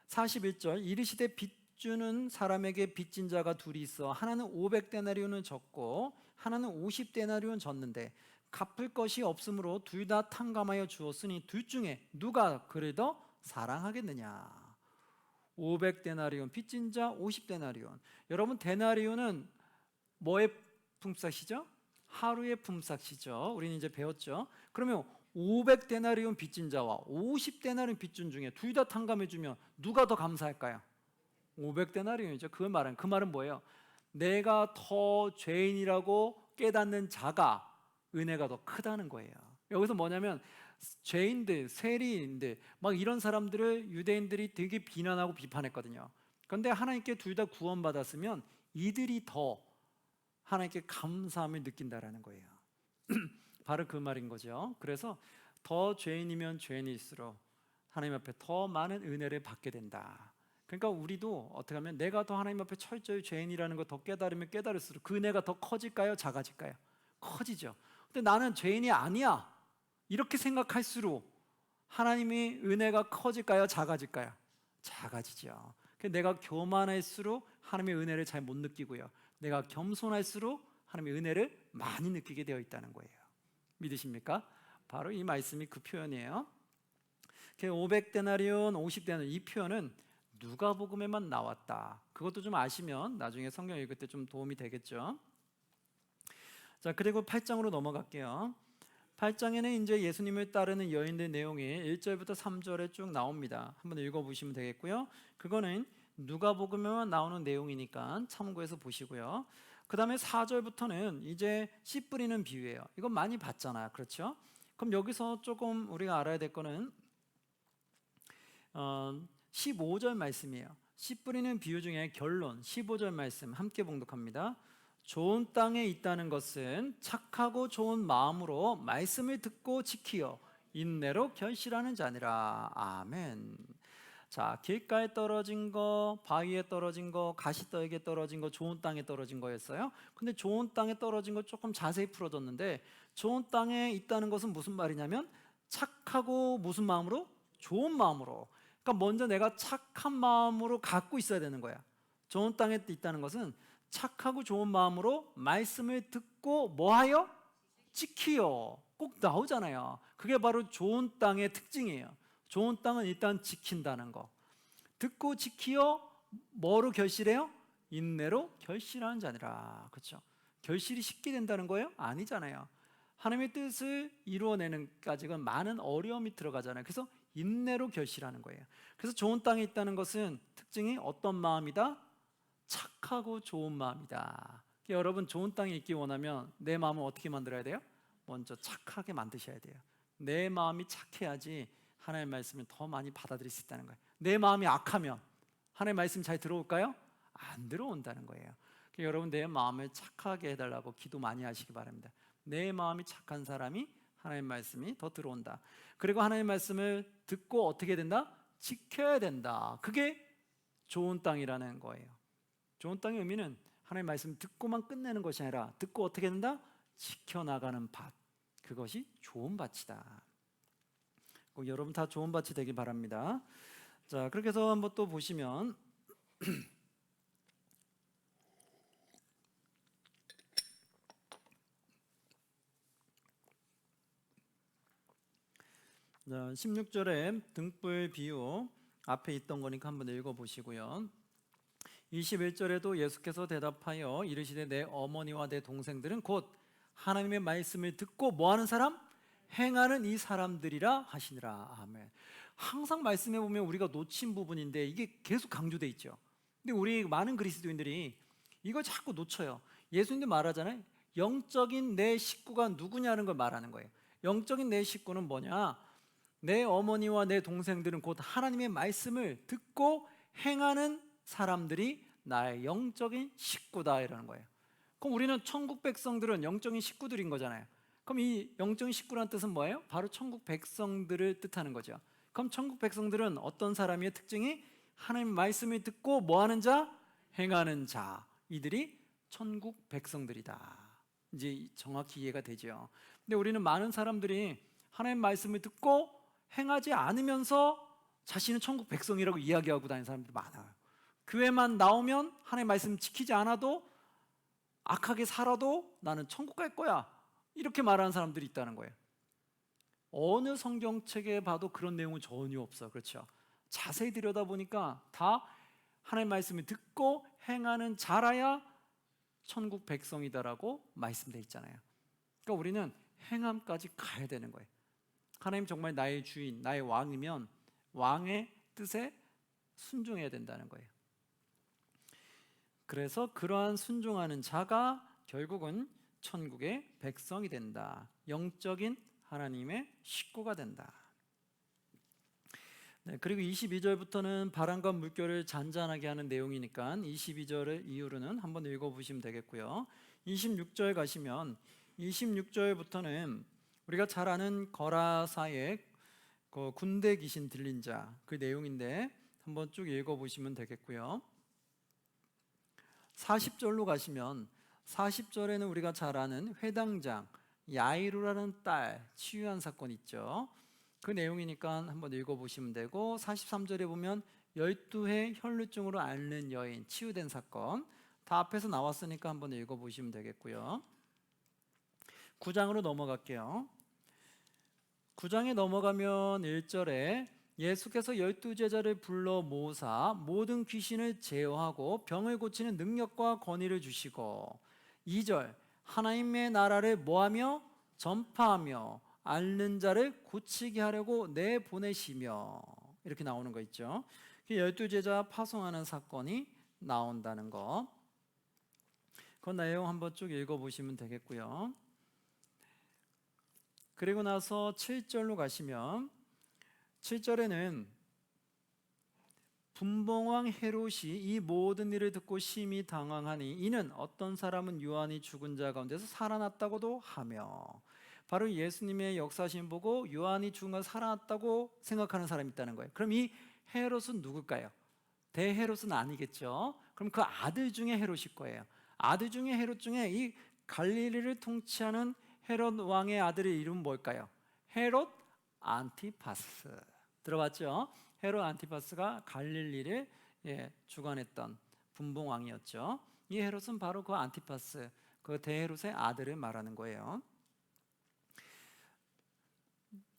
Speaker 1: 41절 이르시되 빚주는 사람에게 빚진 자가 둘이 있어 하나는 500데나리온을 졌고 하나는 50데나리온 졌는데 갚을 것이 없으므로 둘 다 탕감하여 주었으니 둘 중에 누가 그를 더 사랑하겠느냐. 500데나리온 빚진 자 50데나리온. 여러분 데나리온은 뭐의 품삯이죠? 하루의 품삯이죠. 우리는 이제 배웠죠. 그러면 500데나리온 빚진 자와 50데나리온 빚준 중에 둘 다 탕감해 주면 누가 더 감사할까요? 500데나리온이죠. 그 말은 뭐예요? 내가 더 죄인이라고 깨닫는 자가 은혜가 더 크다는 거예요. 여기서 뭐냐면 죄인들, 세리인들 막 이런 사람들을 유대인들이 되게 비난하고 비판했거든요. 그런데 하나님께 둘 다 구원받았으면 이들이 더 하나님께 감사함을 느낀다라는 거예요. 바로 그 말인 거죠. 그래서 더 죄인이면 죄인일수록 하나님 앞에 더 많은 은혜를 받게 된다. 그러니까 우리도 어떻게 하면 내가 더 하나님 앞에 철저히 죄인이라는 걸 더 깨달으면 깨달을수록 그 은혜가 더 커질까요? 작아질까요? 커지죠. 근데 나는 죄인이 아니야 이렇게 생각할수록 하나님의 은혜가 커질까요? 작아질까요? 작아지죠. 내가 교만할수록 하나님의 은혜를 잘 못 느끼고요, 내가 겸손할수록 하나님의 은혜를 많이 느끼게 되어 있다는 거예요. 믿으십니까? 바로 이 말씀이 그 표현이에요. 500데나리온, 50데나리온 이 표현은 누가복음에만 나왔다. 그것도 좀 아시면 나중에 성경 읽을 때 좀 도움이 되겠죠. 자, 그리고 8장으로 넘어갈게요. 8장에는 이제 예수님을 따르는 여인들 내용이 1절부터 3절에 쭉 나옵니다. 한번 읽어보시면 되겠고요. 그거는 누가복음에만 나오는 내용이니까 참고해서 보시고요. 그 다음에 4절부터는 이제 씨 뿌리는 비유예요. 이건 많이 봤잖아요, 그렇죠? 그럼 여기서 조금 우리가 알아야 될 거는 15절 말씀이에요. 씨 뿌리는 비유 중에 결론 15절 말씀 함께 봉독합니다. 좋은 땅에 있다는 것은 착하고 좋은 마음으로 말씀을 듣고 지키어 인내로 결실하는 자니라. 아멘. 자, 길가에 떨어진 거, 바위에 떨어진 거, 가시떨기에 떨어진 거, 좋은 땅에 떨어진 거였어요. 근데 좋은 땅에 떨어진 거 조금 자세히 풀어줬는데, 좋은 땅에 있다는 것은 무슨 말이냐면 착하고 무슨 마음으로? 좋은 마음으로. 그러니까 먼저 내가 착한 마음으로 갖고 있어야 되는 거야. 좋은 땅에 있다는 것은 착하고 좋은 마음으로 말씀을 듣고 뭐하여? 지키요. 꼭 나오잖아요. 그게 바로 좋은 땅의 특징이에요. 좋은 땅은 일단 지킨다는 거. 듣고 지키어 뭐로 결실해요? 인내로 결실하는 자니라. 그렇죠? 결실이 쉽게 된다는 거예요? 아니잖아요. 하나님의 뜻을 이루어내는 까지는 많은 어려움이 들어가잖아요. 그래서 인내로 결실하는 거예요. 그래서 좋은 땅에 있다는 것은 특징이 어떤 마음이다? 착하고 좋은 마음이다. 여러분 좋은 땅에 있기 원하면 내 마음을 어떻게 만들어야 돼요? 먼저 착하게 만드셔야 돼요. 내 마음이 착해야지 하나님의 말씀을 더 많이 받아들일 수 있다는 거예요. 내 마음이 악하면 하나님의 말씀 잘 들어올까요? 안 들어온다는 거예요. 여러분 내 마음을 착하게 해달라고 기도 많이 하시기 바랍니다. 내 마음이 착한 사람이 하나님의 말씀이 더 들어온다. 그리고 하나님의 말씀을 듣고 어떻게 된다? 지켜야 된다. 그게 좋은 땅이라는 거예요. 좋은 땅의 의미는 하나님의 말씀 듣고만 끝내는 것이 아니라 듣고 어떻게 된다? 지켜나가는 밭. 그것이 좋은 밭이다. 여러분 다 좋은 밭이 되길 바랍니다. 자, 그렇게 해서 한번 또 보시면 자, 16절에 등불 비유 앞에 있던 거니까 한번 읽어보시고요. 21절에도 예수께서 대답하여 이르시되 내 어머니와 내 동생들은 곧 하나님의 말씀을 듣고 뭐하는 사람? 행하는 이 사람들이라 하시니라. 아멘. 항상 말씀해 보면 우리가 놓친 부분인데 이게 계속 강조돼 있죠. 근데 우리 많은 그리스도인들이 이걸 자꾸 놓쳐요. 예수님도 말하잖아요. 영적인 내 식구가 누구냐는 걸 말하는 거예요. 영적인 내 식구는 뭐냐? 내 어머니와 내 동생들은 곧 하나님의 말씀을 듣고 행하는 사람들이 나의 영적인 식구다 이라는 거예요. 그럼 우리는 천국 백성들은 영적인 식구들인 거잖아요. 그럼 이 영적인 식구라는 뜻은 뭐예요? 바로 천국 백성들을 뜻하는 거죠. 그럼 천국 백성들은 어떤 사람의 특징이? 하나님 말씀을 듣고 뭐하는 자? 행하는 자. 이들이 천국 백성들이다. 이제 정확히 이해가 되죠. 근데 우리는 많은 사람들이 하나님 말씀을 듣고 행하지 않으면서 자신은 천국 백성이라고 이야기하고 다니는 사람들이 많아요. 교회만 나오면 하나님 말씀 지키지 않아도 악하게 살아도 나는 천국 갈 거야 이렇게 말하는 사람들이 있다는 거예요. 어느 성경책에 봐도 그런 내용은 전혀 없어. 그렇죠? 자세히 들여다보니까 다 하나님 말씀을 듣고 행하는 자라야 천국 백성이다라고 말씀되어 있잖아요. 그러니까 우리는 행함까지 가야 되는 거예요. 하나님 정말 나의 주인, 나의 왕이면 왕의 뜻에 순종해야 된다는 거예요. 그래서 그러한 순종하는 자가 결국은 천국의 백성이 된다. 영적인 하나님의 식구가 된다. 네, 그리고 22절부터는 바람과 물결을 잔잔하게 하는 내용이니까 22절 이후로는 한번 읽어보시면 되겠고요. 26절 가시면 26절부터는 우리가 잘 아는 거라사의 그 군대 귀신 들린 자 그 내용인데 한번 쭉 읽어보시면 되겠고요. 40절로 가시면 40절에는 우리가 잘 아는 회당장 야이루라는 딸 치유한 사건 있죠. 그 내용이니까 한번 읽어보시면 되고 43절에 보면 12해 혈루증으로 앓는 여인 치유된 사건 다 앞에서 나왔으니까 한번 읽어보시면 되겠고요. 9장으로 넘어갈게요. 9장에 넘어가면 1절에 예수께서 12제자를 불러 모으사 모든 귀신을 제어하고 병을 고치는 능력과 권위를 주시고 2절 하나님의 나라를 뭐하며 전파하며 앓는 자를 고치게 하려고 내보내시며 이렇게 나오는 거 있죠. 12제자 파송하는 사건이 나온다는 거. 그 내용 한번 쭉 읽어보시면 되겠고요. 그리고 나서 7절로 가시면 7절에는 분봉왕 헤롯이 이 모든 일을 듣고 심히 당황하니 이는 어떤 사람은 요한이 죽은 자 가운데서 살아났다고도 하며 바로 예수님의 역사심 보고 요한이 죽은 걸 살아났다고 생각하는 사람이 있다는 거예요. 그럼 이 헤롯은 누굴까요? 대헤롯은 아니겠죠. 그럼 그 아들 중에 헤롯일 거예요. 아들 중에 헤롯 중에 이 갈릴리를 통치하는 헤롯 왕의 아들의 이름은 뭘까요? 헤롯 안티파스. 들어봤죠? 헤롯 안티파스가 갈릴리를 주관했던 분봉왕이었죠. 이 헤롯은 바로 그 안티파스, 그 대헤롯의 아들을 말하는 거예요.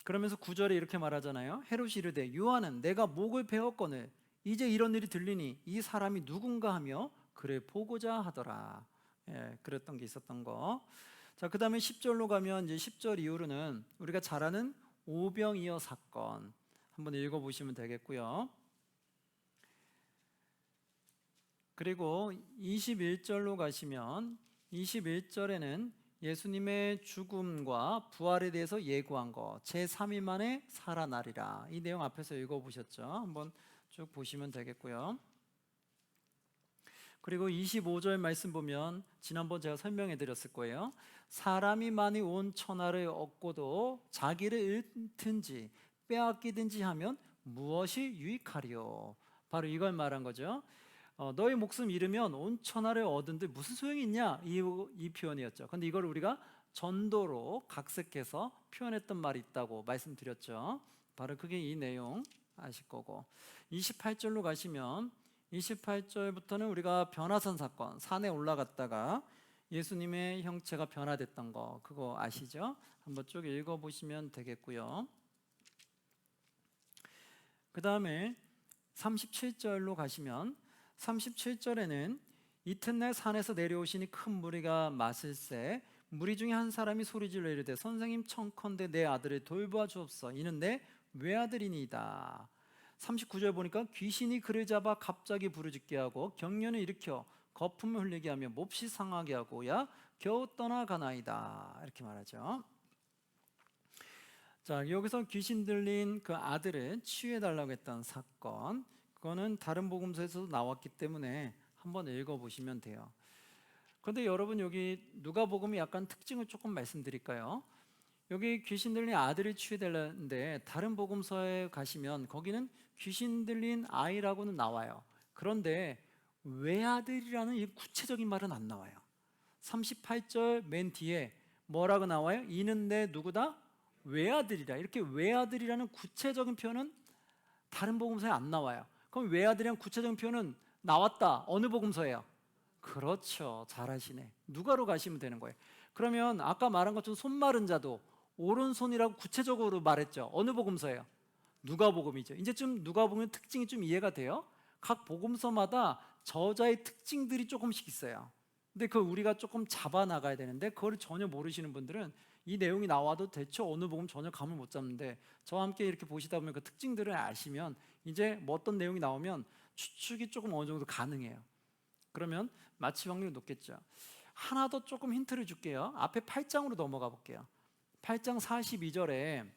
Speaker 1: 그러면서 9절에 이렇게 말하잖아요. 헤롯이 이르되 요한은 내가 목을 베었거늘 이제 이런 일이 들리니 이 사람이 누군가 하며 그를 보고자 하더라. 그랬던 게 있었던 거. 자, 그 다음에 10절로 가면 이제 10절 이후로는 우리가 잘 아는 오병이어 사건 한번 읽어보시면 되겠고요. 그리고 21절로 가시면 21절에는 예수님의 죽음과 부활에 대해서 예고한 거, 제3일 만에 살아나리라. 이 내용 앞에서 읽어보셨죠? 한번 쭉 보시면 되겠고요. 그리고 25절 말씀 보면 지난번 제가 설명해 드렸을 거예요. 사람이 많이 온 천하를 얻고도 자기를 잃든지 빼앗기든지 하면 무엇이 유익하리요? 바로 이걸 말한 거죠. 너희 목숨 잃으면 온 천하를 얻은들 무슨 소용이 있냐? 이 표현이었죠. 근데 이걸 우리가 전도로 각색해서 표현했던 말이 있다고 말씀드렸죠. 바로 그게 이 내용 아실 거고, 28절로 가시면 28절부터는 우리가 변화산 사건, 산에 올라갔다가 예수님의 형체가 변화됐던 거, 그거 아시죠? 한번 쭉 읽어보시면 되겠고요. 그 다음에 37절로 가시면 37절에는 이튿날 산에서 내려오시니 큰 무리가 맞을세 무리 중에 한 사람이 소리질러 이르되 선생님 청컨대 내 아들을 돌보아 주옵소서 이는 내 외아들이니이다. 39절 보니까 귀신이 그를 잡아 갑자기 부르짖게 하고 경련을 일으켜 거품을 흘리게 하며 몹시 상하게 하고야 겨우 떠나가나이다. 이렇게 말하죠. 자, 여기서 귀신 들린 그 아들을 치유해달라고 했던 사건, 그거는 다른 복음서에서도 나왔기 때문에 한번 읽어보시면 돼요. 그런데 여러분, 여기 누가복음이 약간 특징을 조금 말씀드릴까요? 여기 귀신 들린 아들을 치유해달라는데 다른 복음서에 가시면 거기는 귀신 들린 아이라고는 나와요. 그런데 외아들이라는 이 구체적인 말은 안 나와요. 38절 맨 뒤에 뭐라고 나와요? 이는 내 누구다? 외아들이라. 이렇게 외아들이라는 구체적인 표현은 다른 복음서에 안 나와요. 그럼 외아들이라는 구체적인 표현은 나왔다. 어느 복음서예요? 그렇죠. 잘하시네. 누가로 가시면 되는 거예요. 그러면 아까 말한 것처럼 손 마른 자도 오른손이라고 구체적으로 말했죠. 어느 복음서예요? 누가복음이죠. 이제 좀 누가복음의 특징이 좀 이해가 돼요? 각 복음서마다 저자의 특징들이 조금씩 있어요. 근데 그걸 우리가 조금 잡아 나가야 되는데 그걸 전혀 모르시는 분들은 이 내용이 나와도 대체 어느 복음 전혀 감을 못 잡는데 저와 함께 이렇게 보시다 보면 그 특징들을 아시면 이제 뭐 어떤 내용이 나오면 추측이 조금 어느 정도 가능해요. 그러면 맞힐 확률이 높겠죠. 하나 더 조금 힌트를 줄게요. 앞에 8장으로 넘어가 볼게요. 8장 42절에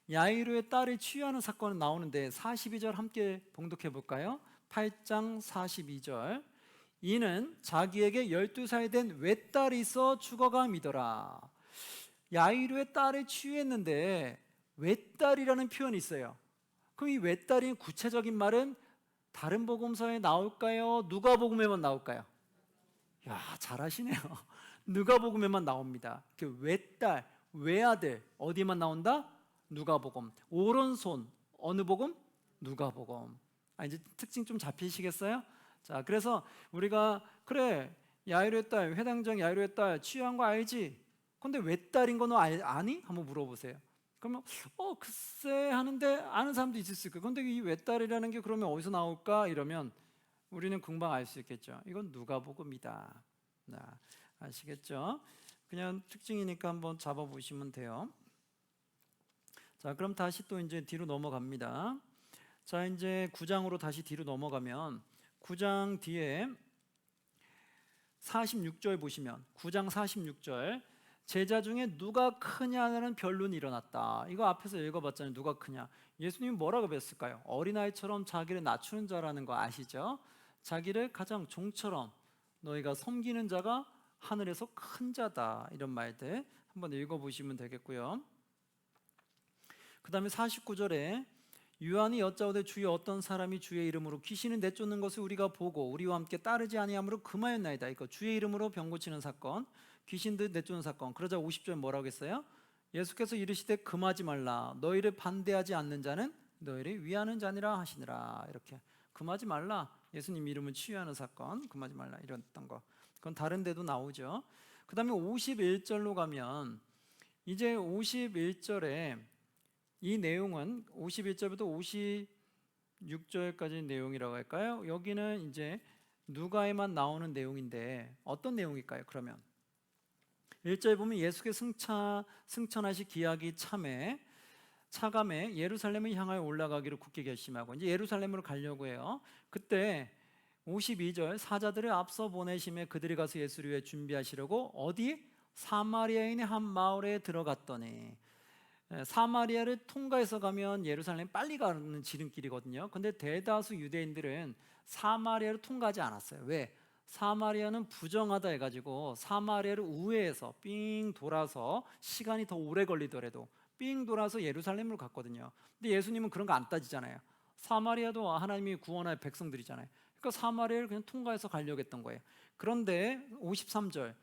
Speaker 1: 야이로의 딸을 치유하는 사건이 나오는데 42절 함께 봉독해 볼까요? 8장 42절 이는 자기에게 12살 된 외딸이 있어 죽어가 믿어라. 야이로의 딸을 치유했는데 외딸이라는 표현이 있어요. 그럼 이 외딸이 구체적인 말은 다른 복음서에 나올까요? 누가복음에만 나올까요? 야, 잘하시네요. 누가복음에만 나옵니다. 그 외딸, 외아들 어디만 나온다? 누가복음. 오른손 어느 복음? 누가복음. 이제 특징 좀 잡히시겠어요? 자, 그래서 우리가 그래 야이로의 딸, 회당장 야이로의 딸 치유한 거 알지? 근데 외딸인 거 너 아니? 한번 물어보세요. 그러면 글쎄 하는데 아는 사람도 있을 수 있고 근데 이 외딸이라는 게 그러면 어디서 나올까? 이러면 우리는 금방 알 수 있겠죠. 이건 누가복음이다. 아시겠죠? 그냥 특징이니까 한번 잡아보시면 돼요. 자, 그럼 다시 또 이제 뒤로 넘어갑니다. 자, 이제 9장으로 다시 뒤로 넘어가면 9장 뒤에 46절 보시면 9장 46절 제자 중에 누가 크냐는 변론이 일어났다. 이거 앞에서 읽어봤잖아요. 누가 크냐. 예수님이 뭐라고 배웠을까요? 어린아이처럼 자기를 낮추는 자라는 거 아시죠? 자기를 가장 종처럼 너희가 섬기는 자가 하늘에서 큰 자다. 이런 말들 한번 읽어보시면 되겠고요. 그 다음에 49절에 요한이 여짜오되 주여 어떤 사람이 주의 이름으로 귀신을 내쫓는 것을 우리가 보고 우리와 함께 따르지 아니함으로 금하였나이다. 이거 주의 이름으로 병 고치는 사건, 귀신들 내쫓는 사건. 그러자 50절 뭐라고 했어요? 예수께서 이르시되 금하지 말라. 너희를 반대하지 않는 자는 너희를 위하는 자니라 하시니라. 이렇게 금하지 말라. 예수님 이름을 치유하는 사건 금하지 말라 이랬던 거. 그건 다른 데도 나오죠. 그 다음에 51절로 가면 이제 51절에 이 내용은 51절부터 56절까지 내용이라고 할까요? 여기는 이제 누가에만 나오는 내용인데 어떤 내용일까요? 그러면 1절에 보면 예수께서 승천하시 기약이 차감해 예루살렘을 향하여 올라가기를 굳게 결심하고 이제 예루살렘으로 가려고 해요. 그때 52절 사자들을 앞서 보내심에 그들이 가서 예수를 위해 준비하시려고 어디? 사마리아인의 한 마을에 들어갔더니 사마리아를 통과해서 가면 예루살렘 빨리 가는 지름길이거든요. 근데 대다수 유대인들은 사마리아를 통과하지 않았어요. 왜? 사마리아는 부정하다 해가지고 사마리아를 우회해서 삥 돌아서 시간이 더 오래 걸리더라도 삥 돌아서 예루살렘으로 갔거든요. 근데 예수님은 그런 거 안 따지잖아요. 사마리아도 하나님이 구원할 백성들이잖아요. 그러니까 사마리아를 그냥 통과해서 가려고 했던 거예요. 그런데 53절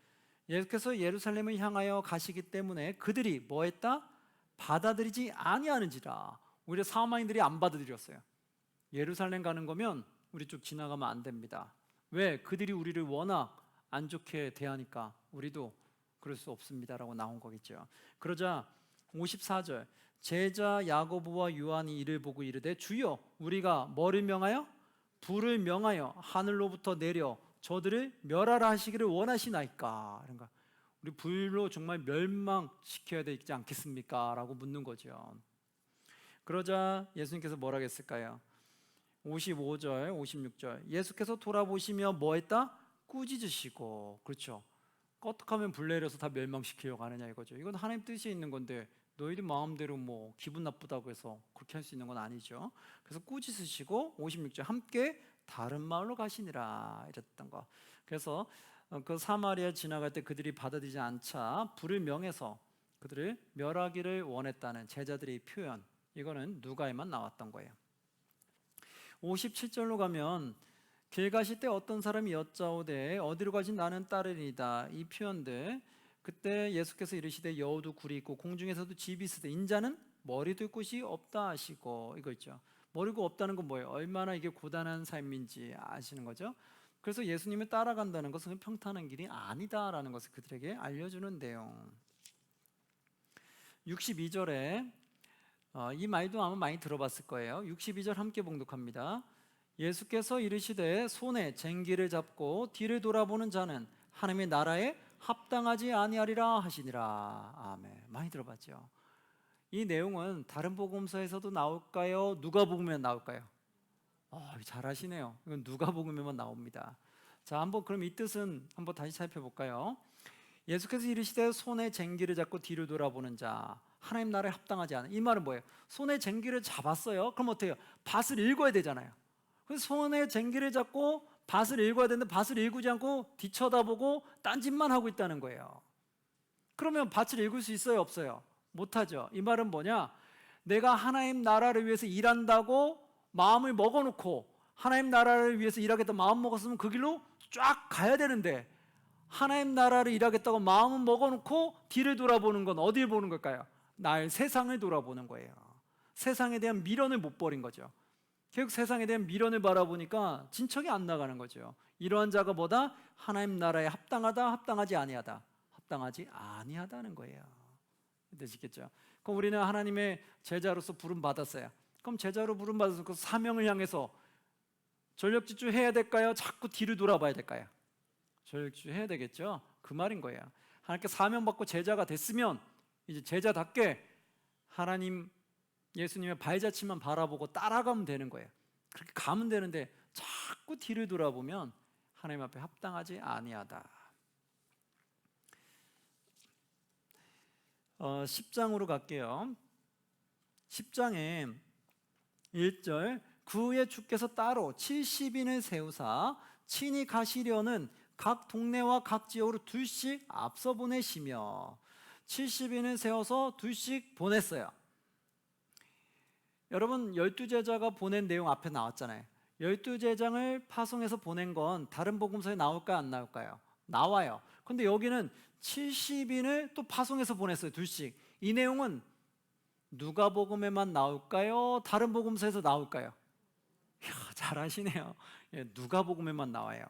Speaker 1: 예수께서 예루살렘을 향하여 가시기 때문에 그들이 뭐 했다? 받아들이지 아니하는지라. 오히려 사마리아인들이 안 받아들였어요. 예루살렘 가는 거면 우리 쭉 지나가면 안 됩니다. 왜? 그들이 우리를 워낙 안 좋게 대하니까 우리도 그럴 수 없습니다라고 나온 거겠죠. 그러자 54절 제자 야고보와 요한이 이를 보고 이르되 주여 우리가 뭐를 명하여? 불을 명하여 하늘로부터 내려 저들을 멸하라 하시기를 원하시나이까? 그러니까 우리 불로 정말 멸망시켜야 되지 않겠습니까? 라고 묻는 거죠. 그러자 예수님께서 뭐라고 했을까요? 55절, 56절 예수께서 돌아보시며 뭐 했다? 꾸짖으시고. 그렇죠. 어떻게 하면 불 내려서 다 멸망시키려고 하느냐 이거죠. 이건 하나님 뜻이 있는 건데 너희들 마음대로 뭐 기분 나쁘다고 해서 그렇게 할 수 있는 건 아니죠. 그래서 꾸짖으시고 56절 함께 다른 마을로 가시니라 이랬던 거. 그래서 그 사마리아 지나갈 때 그들이 받아들이지 않자 불을 명해서 그들을 멸하기를 원했다는 제자들의 표현, 이거는 누가에만 나왔던 거예요. 57절로 가면 길 가실 때 어떤 사람이 여짜오되 어디로 가신 나는 따르리이다. 이 표현들 그때 예수께서 이르시되 여우도 굴이 있고 공중에서도 집이 있으되 인자는 머리 둘 곳이 없다 하시고, 이거 있죠. 머리가 없다는 건 뭐예요? 얼마나 이게 고단한 삶인지 아시는 거죠. 그래서 예수님을 따라간다는 것은 평탄한 길이 아니다라는 것을 그들에게 알려주는 내용. 62절에 이 말도 아마 많이 들어봤을 거예요. 62절 함께 봉독합니다. 예수께서 이르시되 손에 쟁기를 잡고 뒤를 돌아보는 자는 하나님의 나라에 합당하지 아니하리라 하시니라. 아멘. 많이 들어봤죠. 이 내용은 다른 복음서에서도 나올까요? 누가복음에 나올까요? 잘 아시네요. 이건 누가복음에만 나옵니다. 자, 한번 그럼 이 뜻은 한번 다시 살펴볼까요? 예수께서 이르시되 손에 쟁기를 잡고 뒤를 돌아보는 자 하나님 나라에 합당하지 않아. 이 말은 뭐예요? 손에 쟁기를 잡았어요. 그럼 어때요? 밭을 읽어야 되잖아요. 그래서 손에 쟁기를 잡고 밭을 읽어야 되는데 밭을 읽지 않고 뒤쳐다보고 딴짓만 하고 있다는 거예요. 그러면 밭을 읽을 수 있어요? 없어요? 못하죠. 이 말은 뭐냐? 내가 하나님 나라를 위해서 일한다고 마음을 먹어놓고 하나님 나라를 위해서 일하겠다 마음 먹었으면 그 길로 쫙 가야 되는데 하나님 나라를 일하겠다고 마음은 먹어놓고 뒤를 돌아보는 건 어디를 보는 걸까요? 날 세상을 돌아보는 거예요. 세상에 대한 미련을 못 버린 거죠. 결국 세상에 대한 미련을 바라보니까 진척이 안 나가는 거죠. 이러한 자가 뭐다? 하나님 나라에 합당하다, 합당하지 아니하다. 합당하지 아니하다는 거예요. 되시겠죠? 그럼 우리는 하나님의 제자로서 부름 받았어요. 그럼 제자로 부름 받아서 그 사명을 향해서 전력질주 해야 될까요? 자꾸 뒤를 돌아봐야 될까요? 전력질주 해야 되겠죠? 그 말인 거예요. 하나님께 사명 받고 제자가 됐으면 이제 제자답게 하나님 예수님의 발자취만 바라보고 따라가면 되는 거예요. 그렇게 가면 되는데 자꾸 뒤를 돌아보면 하나님 앞에 합당하지 아니하다. 10장으로 갈게요. 10장에 1절 그 후에 주께서 따로 70인을 세우사 친히 가시려는 각 동네와 각 지역으로 둘씩 앞서 보내시며 70인을 세워서 둘씩 보냈어요. 여러분 12제자가 보낸 내용 앞에 나왔잖아요. 12제장을 파송해서 보낸 건 다른 복음서에 나올까요? 안 나올까요? 나와요. 근데 여기는 70인을 또 파송해서 보냈어요. 둘씩. 이 내용은 누가복음에만 나올까요? 다른 복음서에서 나올까요? 이야, 잘하시네요. 예, 누가복음에만 나와요.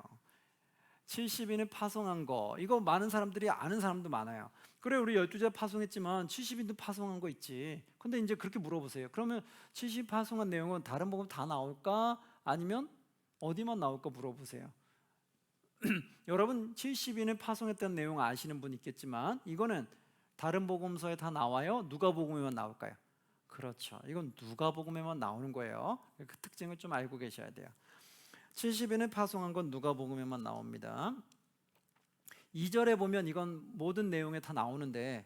Speaker 1: 70인을 파송한 거, 이거 많은 사람들이 아는 사람도 많아요. 그래, 우리 12제 파송했지만 70인도 파송한 거 있지. 근데 이제 그렇게 물어보세요. 그러면 70 파송한 내용은 다른 복음 다 나올까? 아니면 어디만 나올까 물어보세요. 여러분 70인을 파송했다는 내용 아시는 분 있겠지만 이거는 다른 복음서에 다 나와요? 누가복음에만 나올까요? 그렇죠. 이건 누가복음에만 나오는 거예요. 그 특징을 좀 알고 계셔야 돼요. 70인을 파송한 건 누가복음에만 나옵니다. 2절에 보면 이건 모든 내용에 다 나오는데,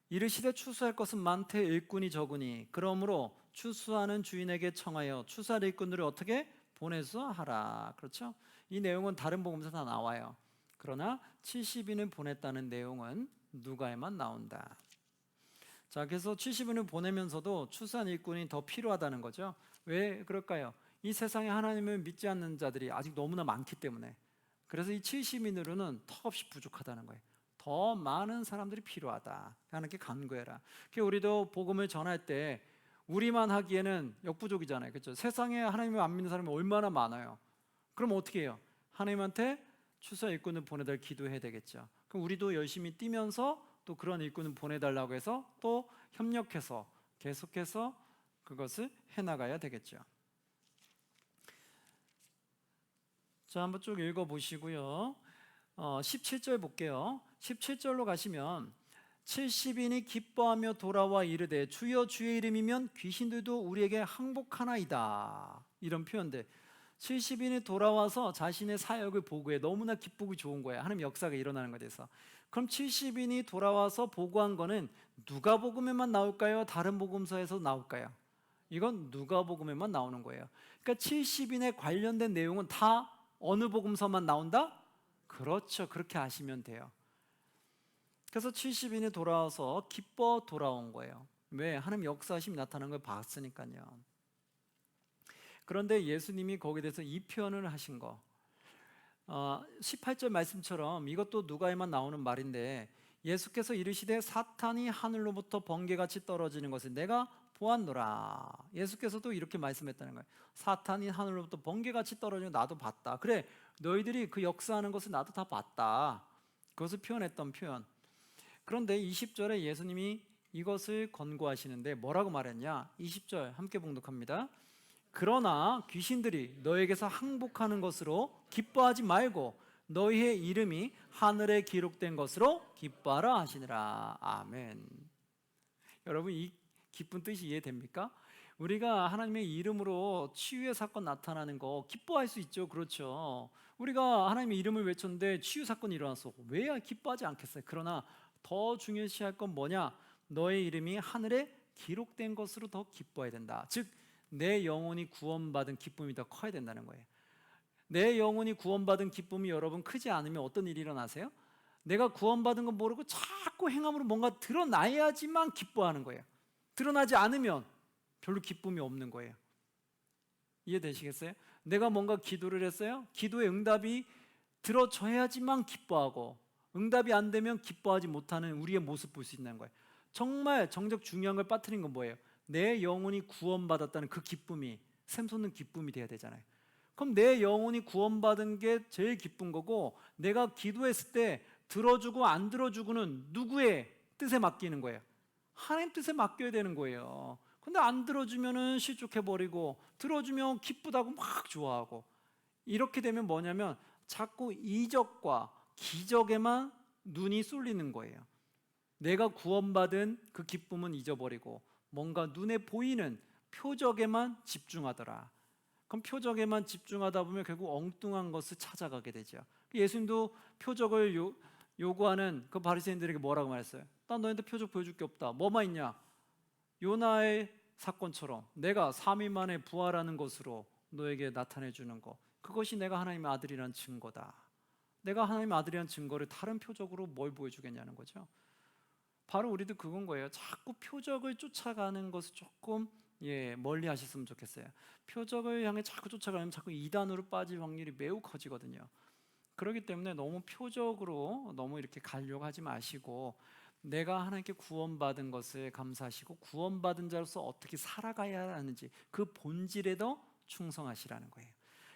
Speaker 1: 이르시되 추수할 것은 많되 일꾼이 적으니 그러므로 추수하는 주인에게 청하여 추수할 일꾼들을 어떻게 보내서 하라. 그렇죠? 이 내용은 다른 복음서 다 나와요. 그러나 70인을 보냈다는 내용은 누가에만 나온다. 자, 그래서 70인을 보내면서도 추수한 일꾼이 더 필요하다는 거죠. 왜 그럴까요? 이 세상에 하나님을 믿지 않는 자들이 아직 너무나 많기 때문에. 그래서 이 70인으로는 턱없이 부족하다는 거예요. 더 많은 사람들이 필요하다. 하나님께 간구해라. 우리도 복음을 전할 때 우리만 하기에는 역부족이잖아요. 그렇죠? 세상에 하나님을 안 믿는 사람이 얼마나 많아요. 그럼 어떻게 해요? 하나님한테 추수 일꾼을 보내달 기도해야 되겠죠. 그럼 우리도 열심히 뛰면서 또 그런 일꾼을 보내달라고 해서 또 협력해서 계속해서 그것을 해나가야 되겠죠. 자, 한번 쭉 읽어보시고요. 17절 볼게요. 17절로 가시면 70인이 기뻐하며 돌아와 이르되 주여 주의 이름이면 귀신들도 우리에게 항복하나이다. 이런 표현들. 70인이 돌아와서 자신의 사역을 보고해. 너무나 기쁘고 좋은 거예요. 하나님 역사가 일어나는 것에 대해서. 그럼 70인이 돌아와서 보고한 거는 누가복음에만 나올까요? 다른 복음서에서 나올까요? 이건 누가복음에만 나오는 거예요. 그러니까 70인에 관련된 내용은 다 어느 복음서만 나온다? 그렇죠. 그렇게 아시면 돼요. 그래서 70인이 돌아와서 기뻐 돌아온 거예요. 왜? 하나님 역사하심이 나타나는 걸 봤으니까요. 그런데 예수님이 거기에 대해서 이 표현을 하신 거, 18절 말씀처럼 이것도 누가에만 나오는 말인데, 예수께서 이르시되 사탄이 하늘로부터 번개같이 떨어지는 것을 내가 보았노라. 예수께서도 이렇게 말씀했다는 거예요. 사탄이 하늘로부터 번개같이 떨어지는 거 나도 봤다. 그래, 너희들이 그 역사하는 것을 나도 다 봤다. 그것을 표현했던 표현. 그런데 20절에 예수님이 이것을 권고하시는데 뭐라고 말했냐? 20절 함께 봉독합니다. 그러나 귀신들이 너에게서 항복하는 것으로 기뻐하지 말고 너희의 이름이 하늘에 기록된 것으로 기뻐하라 하시니라. 아멘. 여러분, 이 기쁜 뜻이 이해됩니까? 우리가 하나님의 이름으로 치유의 사건 나타나는 거 기뻐할 수 있죠. 그렇죠. 우리가 하나님의 이름을 외쳤는데 치유 사건이 일어났어. 왜 기뻐하지 않겠어요? 그러나 더 중요시할 건 뭐냐? 너의 이름이 하늘에 기록된 것으로 더 기뻐해야 된다. 즉 내 영혼이 구원받은 기쁨이 더 커야 된다는 거예요. 내 영혼이 구원받은 기쁨이 여러분 크지 않으면 어떤 일이 일어나세요? 내가 구원받은 건 모르고 자꾸 행함으로 뭔가 드러나야지만 기뻐하는 거예요. 드러나지 않으면 별로 기쁨이 없는 거예요. 이해되시겠어요? 내가 뭔가 기도를 했어요? 기도의 응답이 들어져야지만 기뻐하고, 응답이 안 되면 기뻐하지 못하는 우리의 모습 볼 수 있는 거예요. 정말 정작 중요한 걸 빠뜨린 건 뭐예요? 내 영혼이 구원받았다는 그 기쁨이 샘솟는 기쁨이 돼야 되잖아요. 그럼 내 영혼이 구원받은 게 제일 기쁜 거고, 내가 기도했을 때 들어주고 안 들어주고는 누구의 뜻에 맡기는 거예요? 하나님 뜻에 맡겨야 되는 거예요. 근데 안 들어주면은 실족해버리고, 들어주면 기쁘다고 막 좋아하고, 이렇게 되면 뭐냐면 자꾸 이적과 기적에만 눈이 쏠리는 거예요. 내가 구원받은 그 기쁨은 잊어버리고 뭔가 눈에 보이는 표적에만 집중하더라. 그럼 표적에만 집중하다 보면 결국 엉뚱한 것을 찾아가게 되죠. 예수님도 표적을 요구하는 그 바리새인들에게 뭐라고 말했어요? 난 너희한테 표적 보여줄 게 없다. 뭐만 있냐? 요나의 사건처럼 내가 3일 만에 부활하는 것으로 너에게 나타내 주는 것, 그것이 내가 하나님의 아들이라는 증거다. 내가 하나님의 아들이라는 증거를 다른 표적으로 뭘 보여주겠냐는 거죠. 바로 우리도 그건 거예요. 자꾸 표적을 쫓아가는 것을 조금 멀리 하셨으면 좋겠어요. 표적을 향해 자꾸 쫓아가면 자꾸 이단으로 빠질 확률이 매우 커지거든요. 그렇기 때문에 너무 표적으로 너무 이렇게 가려고 하지 마시고, 내가 하나님께 구원받은 것을 감사하시고 구원받은 자로서 어떻게 살아가야 하는지 그 본질에 더 충성하시라는 거예요.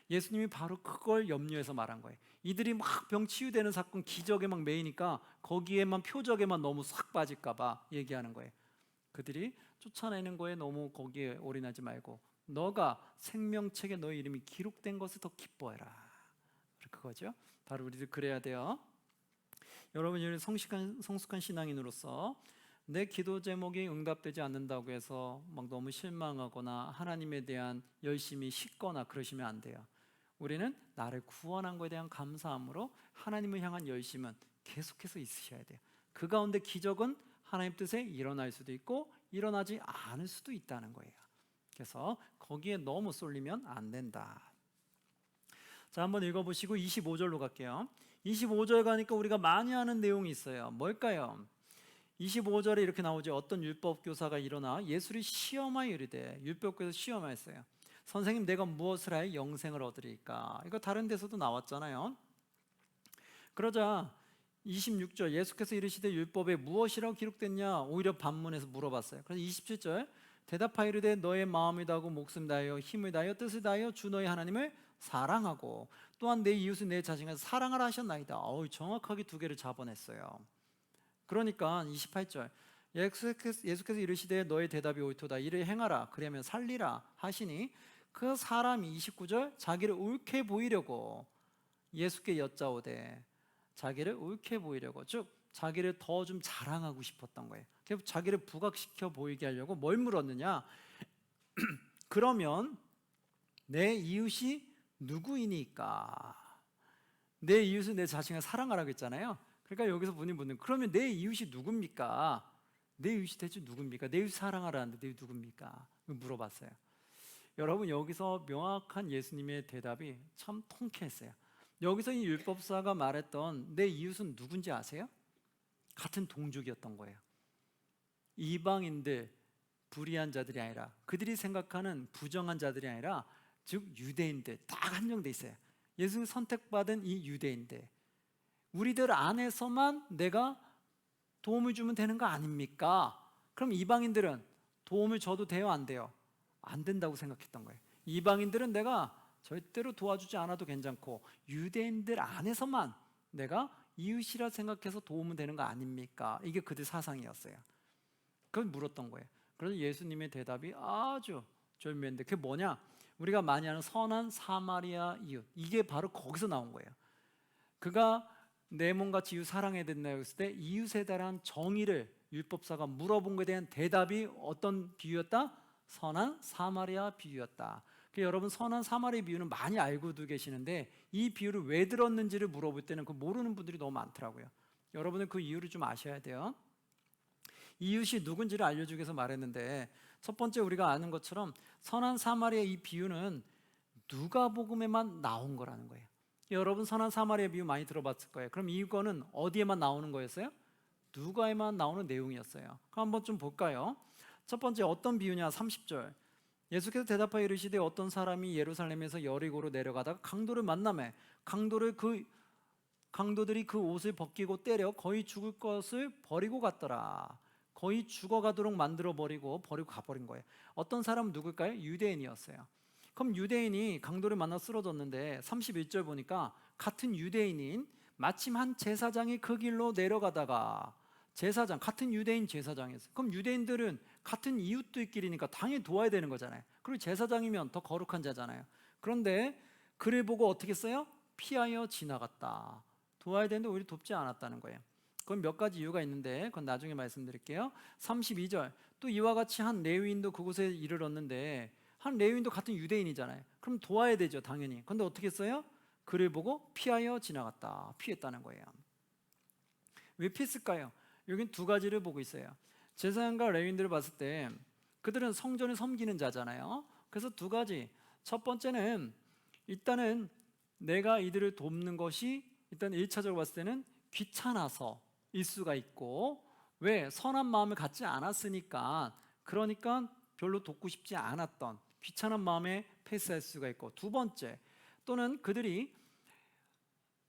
Speaker 1: 예수님이 바로 그걸 염려해서 말한 거예요. 이들이 막 병 치유되는 사건, 기적에 막 매이니까 거기에만, 표적에만 너무 싹 빠질까 봐 얘기하는 거예요. 그들이 쫓아내는 거에 너무 거기에 올인하지 말고 너가 생명책에 너의 이름이 기록된 것을 더 기뻐해라. 그거죠. 바로 우리들 그래야 돼요. 여러분이 성숙한 신앙인으로서 내 기도 제목이 응답되지 않는다고 해서 막 너무 실망하거나 하나님에 대한 열심이 식거나 그러시면 안 돼요. 우리는 나를 구원한 것에 대한 감사함으로 하나님을 향한 열심은 계속해서 있으셔야 돼요. 그 가운데 기적은 하나님 뜻에 일어날 수도 있고 일어나지 않을 수도 있다는 거예요. 그래서 거기에 너무 쏠리면 안 된다. 자, 한번 읽어보시고 25절로 갈게요. 25절 가니까 우리가 많이 하는 내용이 있어요. 뭘까요? 25절에 이렇게 나오죠. 어떤 율법교사가 일어나 예수를 시험하여 이르되, 율법교사 시험하였어요. 선생님, 내가 무엇을 하여 영생을 얻으리까? 이거 다른 데서도 나왔잖아요. 그러자 26절, 예수께서 이르시되 율법에 무엇이라고 기록됐냐? 오히려 반문해서 물어봤어요. 그래서 27절, 대답하여 이르되 너의 마음을 다하고 목숨을 다하여 힘을 다하여 뜻을 다하여 주 너의 하나님을 사랑하고 또한 내 이웃을 내 자신을 사랑하라 하셨나이다. 정확하게 두 개를 잡아냈어요. 그러니까 28절, 예수께서 이르시되 너의 대답이 옳도다. 이를 행하라. 그러면 살리라 하시니 그 사람이 29절, 자기를 옳게 보이려고 예수께 여짜오되, 자기를 옳게 보이려고, 즉 자기를 더 좀 자랑하고 싶었던 거예요. 자기를 부각시켜 보이게 하려고 뭘 물었느냐? 그러면 내 이웃이 누구이니까? 내 이웃은 내 자신을 사랑하라고 했잖아요. 그러니까 여기서 분이 묻는, 그러면 내 이웃이 누굽니까? 내 이웃이 대체 누굽니까? 내 이웃 사랑하라는데 내 이웃 누굽니까? 물어봤어요. 여러분, 여기서 명확한 예수님의 대답이 참 통쾌했어요. 여기서 이 율법사가 말했던 내 이웃은 누군지 아세요? 같은 동족이었던 거예요. 이방인들, 불의한 자들이 아니라, 그들이 생각하는 부정한 자들이 아니라, 즉 유대인들 딱 한정돼 있어요. 예수님 선택받은 이 유대인들, 우리들 안에서만 내가 도움을 주면 되는 거 아닙니까? 그럼 이방인들은 도움을 줘도 돼요, 안 돼요? 안 된다고 생각했던 거예요. 이방인들은 내가 절대로 도와주지 않아도 괜찮고 유대인들 안에서만 내가 이웃이라 생각해서 도우면 되는 거 아닙니까? 이게 그들 사상이었어요. 그걸 물었던 거예요. 그래서 예수님의 대답이 아주 절묘한데, 그게 뭐냐? 우리가 많이 하는 선한 사마리아 이웃, 이게 바로 거기서 나온 거예요. 그가 내 몸같이 이웃 사랑해야 된다고 했을 때 이웃에 대한 정의를 율법사가 물어본 것에 대한 대답이 어떤 비유였다? 선한 사마리아 비유였다. 여러분, 선한 사마리아 비유는 많이 알고도 계시는데 이 비유를 왜 들었는지를 물어볼 때는 그 모르는 분들이 너무 많더라고요. 여러분은 그 이유를 좀 아셔야 돼요. 이웃이 누군지를 알려주기 위해서 말했는데, 첫 번째 우리가 아는 것처럼 선한 사마리아 이 비유는 누가복음에만 나온 거라는 거예요. 여러분, 선한 사마리아 비유 많이 들어봤을 거예요. 그럼 이거는 어디에만 나오는 거였어요? 누가에만 나오는 내용이었어요. 그럼 한번 좀 볼까요? 첫 번째 어떤 비유냐? 30절, 예수께서 대답하여 이르시되 어떤 사람이 예루살렘에서 여리고로 내려가다가 강도를 만나매 강도들이 그 옷을 벗기고 때려 거의 죽을 것을 버리고 갔더라. 거의 죽어가도록 만들어 버리고 가버린 거예요. 어떤 사람은 누굴까요? 유대인이었어요. 그럼 유대인이 강도를 만나 쓰러졌는데 31절 보니까 같은 유대인인 마침 한 제사장이 그 길로 내려가다가, 제사장, 같은 유대인 제사장이었어요. 그럼 유대인들은 같은 이웃들끼리니까 당연히 도와야 되는 거잖아요. 그리고 제사장이면 더 거룩한 자잖아요. 그런데 그를 보고 어떻게 써요? 피하여 지나갔다. 도와야 되는데 오히려 돕지 않았다는 거예요. 그건 몇 가지 이유가 있는데 그건 나중에 말씀드릴게요. 32절, 또 이와 같이 한 레위인도 그곳에 이르렀는데, 한 레위인도 같은 유대인이잖아요. 그럼 도와야 되죠, 당연히. 그런데 어떻게 써요? 그를 보고 피하여 지나갔다. 피했다는 거예요. 왜 피했을까요? 여긴 두 가지를 보고 있어요. 제사장과 레위인들을 봤을 때 그들은 성전을 섬기는 자잖아요. 그래서 두 가지. 첫 번째는 일단은 내가 이들을 돕는 것이 일단 1차적으로 봤을 때는 귀찮아서일 수가 있고, 왜? 선한 마음을 갖지 않았으니까, 그러니까 별로 돕고 싶지 않았던 귀찮은 마음에 패스할 수가 있고, 두 번째, 또는 그들이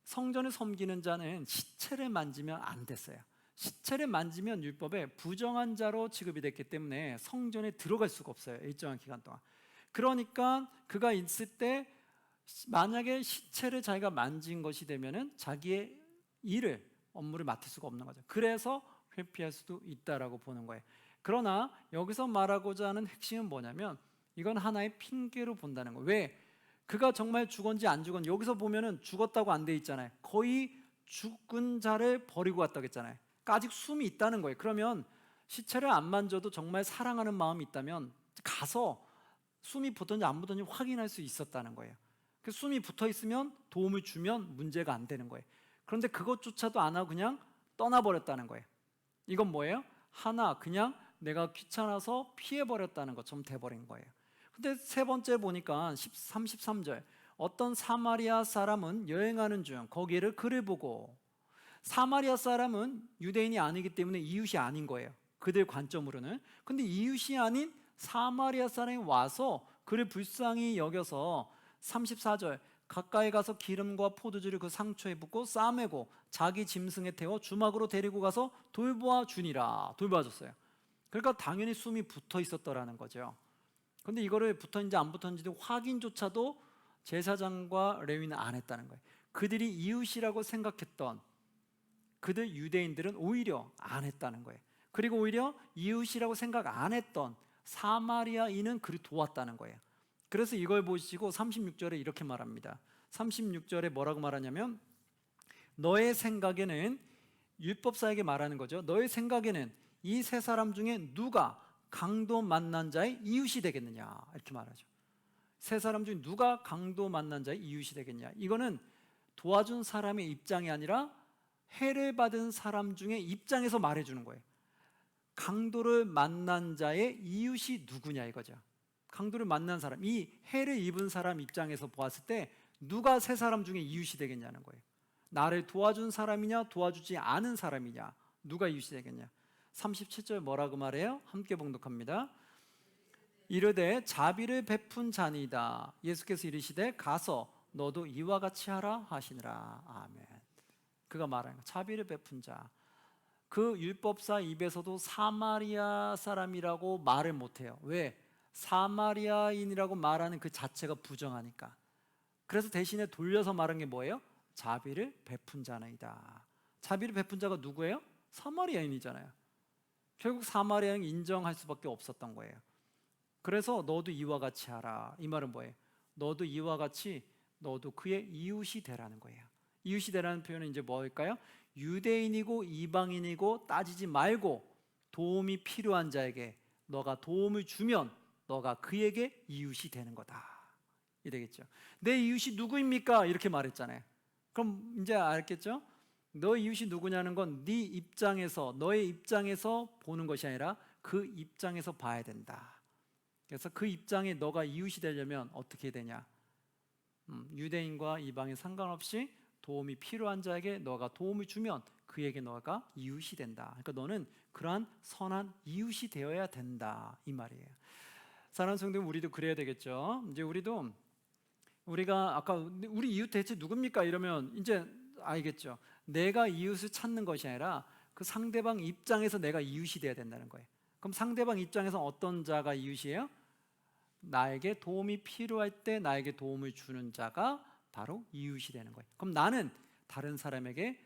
Speaker 1: 성전을 섬기는 자는 시체를 만지면 안 됐어요. 시체를 만지면 율법에 부정한 자로 취급이 됐기 때문에 성전에 들어갈 수가 없어요. 일정한 기간 동안. 그러니까 그가 있을 때 만약에 시체를 자기가 만진 것이 되면은 자기의 업무를 맡을 수가 없는 거죠. 그래서 회피할 수도 있다라고 보는 거예요. 그러나 여기서 말하고자 하는 핵심은 뭐냐면 이건 하나의 핑계로 본다는 거예요. 왜? 그가 정말 죽었는지 안 죽었는지 여기서 보면은 죽었다고 안 돼 있잖아요. 거의 죽은 자를 버리고 갔다고 했잖아요. 그러니까 아직 숨이 있다는 거예요. 그러면 시체를 안 만져도 정말 사랑하는 마음이 있다면 가서 숨이 붙었는지 안 붙었는지 확인할 수 있었다는 거예요. 그 숨이 붙어 있으면 도움을 주면 문제가 안 되는 거예요. 그런데 그것조차도 안 하고 그냥 떠나버렸다는 거예요. 이건 뭐예요? 하나 그냥 내가 귀찮아서 피해버렸다는 것처럼 돼버린 거예요. 근데 세 번째 보니까 33절 어떤 사마리아 사람은 여행하는 중 거기를 그를 보고, 사마리아 사람은 유대인이 아니기 때문에 이웃이 아닌 거예요. 그들 관점으로는. 근데 이웃이 아닌 사마리아 사람이 와서 그를 불쌍히 여겨서 34절 가까이 가서 기름과 포도주를 그 상처에 붓고 싸매고 자기 짐승에 태워 주막으로 데리고 가서 돌보아 주니라. 돌봐줬어요. 그러니까 당연히 숨이 붙어 있었더라는 거죠. 근데 이거를 붙었는지 안 붙었는지 확인조차도 제사장과 레위는 안 했다는 거예요. 그들이 이웃이라고 생각했던 그들 유대인들은 오히려 안 했다는 거예요. 그리고 오히려 이웃이라고 생각 안 했던 사마리아인은 그를 도왔다는 거예요. 그래서 이걸 보시고 36절에 이렇게 말합니다. 36절에 뭐라고 말하냐면 너의 생각에는, 율법사에게 말하는 거죠. 너의 생각에는 이 세 사람 중에 누가 강도 만난 자의 이웃이 되겠느냐, 이렇게 말하죠. 세 사람 중에 누가 강도 만난 자의 이웃이 되겠냐. 이거는 도와준 사람의 입장이 아니라 해를 받은 사람 중에 입장에서 말해주는 거예요. 강도를 만난 자의 이웃이 누구냐 이거죠. 강도를 만난 사람, 이 해를 입은 사람 입장에서 보았을 때 누가 세 사람 중에 이웃이 되겠냐는 거예요. 나를 도와준 사람이냐 도와주지 않은 사람이냐, 누가 이웃이 되겠냐. 37절 뭐라고 말해요? 함께 봉독합니다. 이르되 자비를 베푼 자니이다. 예수께서 이르시되 가서 너도 이와 같이 하라 하시니라. 아멘. 그가 말하는 거, 자비를 베푼 자. 그 율법사 입에서도 사마리아 사람이라고 말을 못해요. 왜? 사마리아인이라고 말하는 그 자체가 부정하니까. 그래서 대신에 돌려서 말한 게 뭐예요? 자비를 베푼 자나이다. 자비를 베푼 자가 누구예요? 사마리아인이잖아요. 결국 사마리아인 인정할 수밖에 없었던 거예요. 그래서 너도 이와 같이 하라. 이 말은 뭐예요? 너도 이와 같이 너도 그의 이웃이 되라는 거예요. 이웃이 되라는 표현은 이제 뭘까요? 유대인이고 이방인이고 따지지 말고 도움이 필요한 자에게 너가 도움을 주면 너가 그에게 이웃이 되는 거다. 이 되겠죠. 내 이웃이 누구입니까? 이렇게 말했잖아요. 그럼 이제 알겠죠? 너 이웃이 누구냐는 건 네 입장에서, 너의 입장에서 보는 것이 아니라 그 입장에서 봐야 된다. 그래서 그 입장에 너가 이웃이 되려면 어떻게 되냐? 유대인과 이방인 상관없이 도움이 필요한 자에게 너가 도움을 주면 그에게 너가 이웃이 된다. 그러니까 너는 그러한 선한 이웃이 되어야 된다, 이 말이에요. 사랑하는 성도님, 우리도 그래야 되겠죠. 이제 우리가 아까 우리 이웃 대체 누굽니까? 이러면 이제 알겠죠. 내가 이웃을 찾는 것이 아니라 그 상대방 입장에서 내가 이웃이 돼야 된다는 거예요. 그럼 상대방 입장에서 어떤 자가 이웃이에요? 나에게 도움이 필요할 때 나에게 도움을 주는 자가 바로 이웃이 되는 거예요. 그럼 나는 다른 사람에게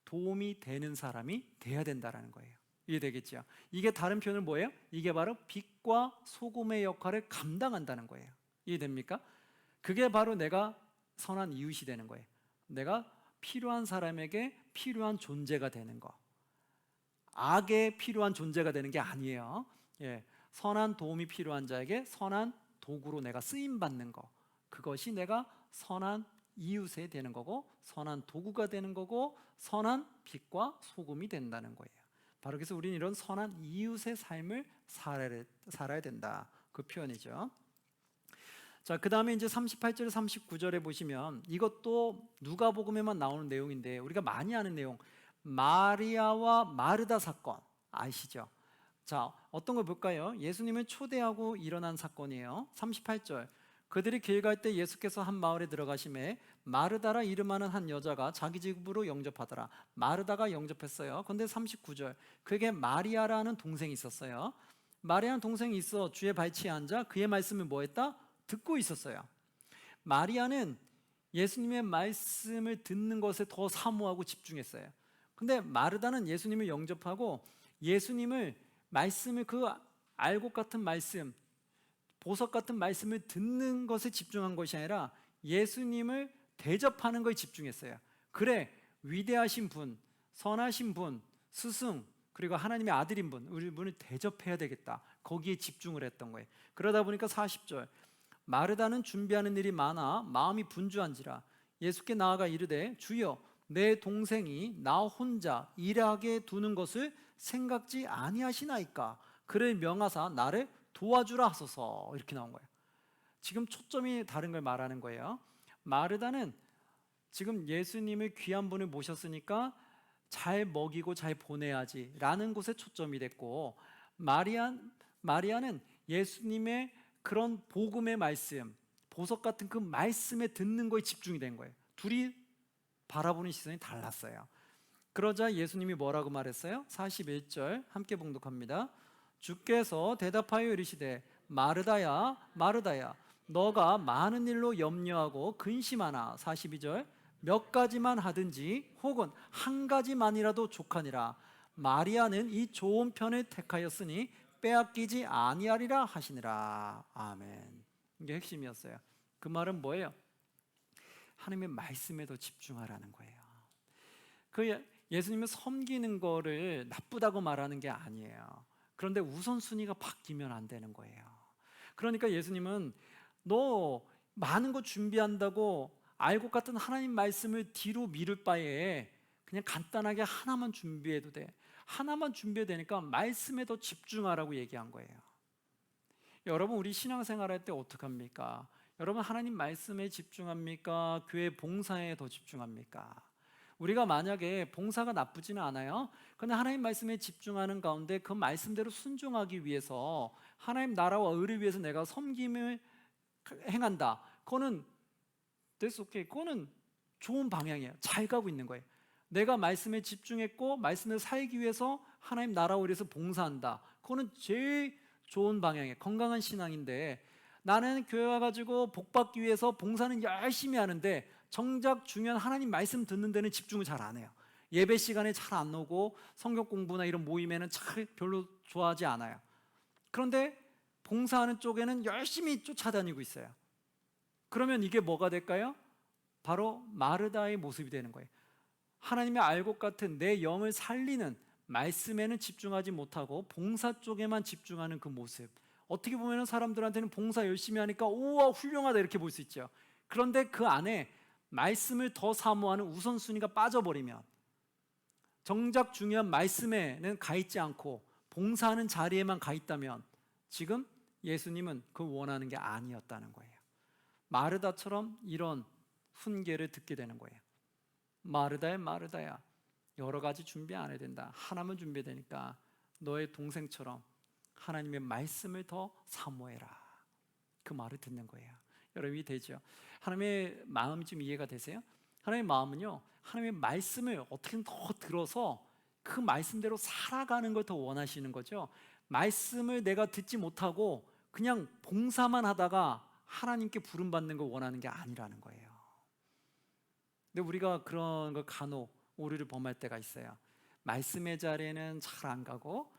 Speaker 1: 도움이 되는 사람이 돼야 된다는 거예요. 이해되겠죠? 이게 다른 표현은 뭐예요? 이게 바로 빛과 소금의 역할을 감당한다는 거예요. 이해됩니까? 그게 바로 내가 선한 이웃이 되는 거예요. 내가 필요한 사람에게 필요한 존재가 되는 거. 악에 필요한 존재가 되는 게 아니에요. 선한 도움이 필요한 자에게 선한 도구로 내가 쓰임받는 거. 그것이 내가 선한 이웃이 되는 거고, 선한 도구가 되는 거고, 선한 빛과 소금이 된다는 거예요. 바로 그래서 우리는 이런 선한 이웃의 삶을 살아야 된다. 그 표현이죠. 자, 그 다음에 이제 38절, 39절에 보시면 이것도 누가복음에만 나오는 내용인데 우리가 많이 아는 내용, 마리아와 마르다 사건 아시죠? 자, 어떤 걸 볼까요? 예수님을 초대하고 일어난 사건이에요. 38절, 그들이 길 갈 때 예수께서 한 마을에 들어가심에 마르다라 이름하는 한 여자가 자기 집으로 영접하더라. 마르다가 영접했어요. 그런데 39절, 그에게 마리아라는 동생이 있었어요. 마리아는 동생이 있어 주의 발치에 앉아 그의 말씀을 뭐 했다? 듣고 있었어요. 마리아는 예수님의 말씀을 듣는 것에 더 사모하고 집중했어요. 근데 마르다는 예수님을 영접하고 예수님을 말씀을 그 알곡 같은 말씀, 보석 같은 말씀을 듣는 것에 집중한 것이 아니라 예수님을 대접하는 것에 집중했어요. 그래, 위대하신 분, 선하신 분, 스승, 그리고 하나님의 아들인 분, 우리 분을 대접해야 되겠다. 거기에 집중을 했던 거예요. 그러다 보니까 40절, 마르다는 준비하는 일이 많아 마음이 분주한지라 예수께 나아가 이르되 주여 내 동생이 나 혼자 일하게 두는 것을 생각지 아니하시나이까 그를 명하사 나를 도와주라 하소서. 이렇게 나온 거예요. 지금 초점이 다른 걸 말하는 거예요. 마르다는 지금 예수님을 귀한 분을 모셨으니까 잘 먹이고 잘 보내야지 라는 곳에 초점이 됐고, 마리아는 예수님의 그런 복음의 말씀, 보석 같은 그 말씀에 듣는 거에 집중이 된 거예요. 둘이 바라보는 시선이 달랐어요. 그러자 예수님이 뭐라고 말했어요? 41절 함께 봉독합니다. 주께서 대답하여 이르시되 마르다야 마르다야 너가 많은 일로 염려하고 근심하나. 42절 몇 가지만 하든지 혹은 한 가지만이라도 족하니라. 마리아는 이 좋은 편을 택하였으니 빼앗기지 아니하리라 하시니라. 아멘. 이게 핵심이었어요. 그 말은 뭐예요? 하나님의 말씀에 더 집중하라는 거예요. 그 예수님을 섬기는 거를 나쁘다고 말하는 게 아니에요. 그런데 우선순위가 바뀌면 안 되는 거예요. 그러니까 예수님은 너 많은 거 준비한다고 알곡 같은 하나님 말씀을 뒤로 미룰 바에 그냥 간단하게 하나만 준비해도 돼. 하나만 준비해도 되니까 말씀에 더 집중하라고 얘기한 거예요. 여러분, 우리 신앙생활 할 때 어떡합니까? 여러분, 하나님 말씀에 집중합니까? 교회 봉사에 더 집중합니까? 우리가 만약에 봉사가 나쁘지는 않아요. 그런데 하나님 말씀에 집중하는 가운데 그 말씀대로 순종하기 위해서 하나님 나라와 의를 위해서 내가 섬김을 행한다. 그거는 that's okay. 그거는 좋은 방향이에요. 잘 가고 있는 거예요. 내가 말씀에 집중했고 말씀을 살기 위해서 하나님 나라와 의를 위해서 봉사한다. 그거는 제일 좋은 방향이에요. 건강한 신앙인데, 나는 교회 와가지고 복 받기 위해서 봉사는 열심히 하는데 정작 중요한 하나님 말씀 듣는 데는 집중을 잘 안 해요. 예배 시간에 잘 안 오고 성경 공부나 이런 모임에는 잘 별로 좋아하지 않아요. 그런데 봉사하는 쪽에는 열심히 쫓아다니고 있어요. 그러면 이게 뭐가 될까요? 바로 마르다의 모습이 되는 거예요. 하나님의 알곡 같은 내 영을 살리는 말씀에는 집중하지 못하고 봉사 쪽에만 집중하는 그 모습. 어떻게 보면 사람들한테는 봉사 열심히 하니까 우와 훌륭하다 이렇게 볼 수 있죠. 그런데 그 안에 말씀을 더 사모하는 우선순위가 빠져버리면, 정작 중요한 말씀에는 가 있지 않고 봉사하는 자리에만 가 있다면 지금 예수님은 그 원하는 게 아니었다는 거예요. 마르다처럼 이런 훈계를 듣게 되는 거예요. 마르다야 마르다야 여러 가지 준비 안 해야 된다. 하나만 준비되니까 너의 동생처럼 하나님의 말씀을 더 사모해라. 그 말을 듣는 거예요. 여러분이 되죠? 하나님의 마음이 좀 이해가 되세요? 하나님의 마음은요, 하나님의 말씀을 어떻게든 더 들어서 그 말씀대로 살아가는 걸 더 원하시는 거죠. 말씀을 내가 듣지 못하고 그냥 봉사만 하다가 하나님께 부름받는 걸 원하는 게 아니라는 거예요. 근데 우리가 그런 걸 간혹 오류를 범할 때가 있어요. 말씀의 자리에는 잘 안 가고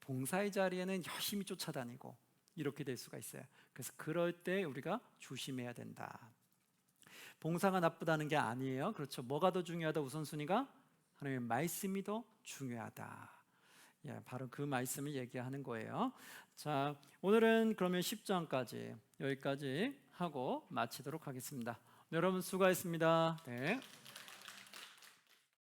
Speaker 1: 봉사의 자리에는 열심히 쫓아다니고 이렇게 될 수가 있어요. 그래서 그럴 때 우리가 조심해야 된다. 봉사가 나쁘다는 게 아니에요. 그렇죠. 뭐가 더 중요하다? 우선순위가 하나님의 말씀이 더 중요하다. 예, 바로 그 말씀을 얘기하는 거예요. 자, 오늘은 그러면 10장까지 여기까지 하고 마치도록 하겠습니다. 여러분 수고하셨습니다. 네.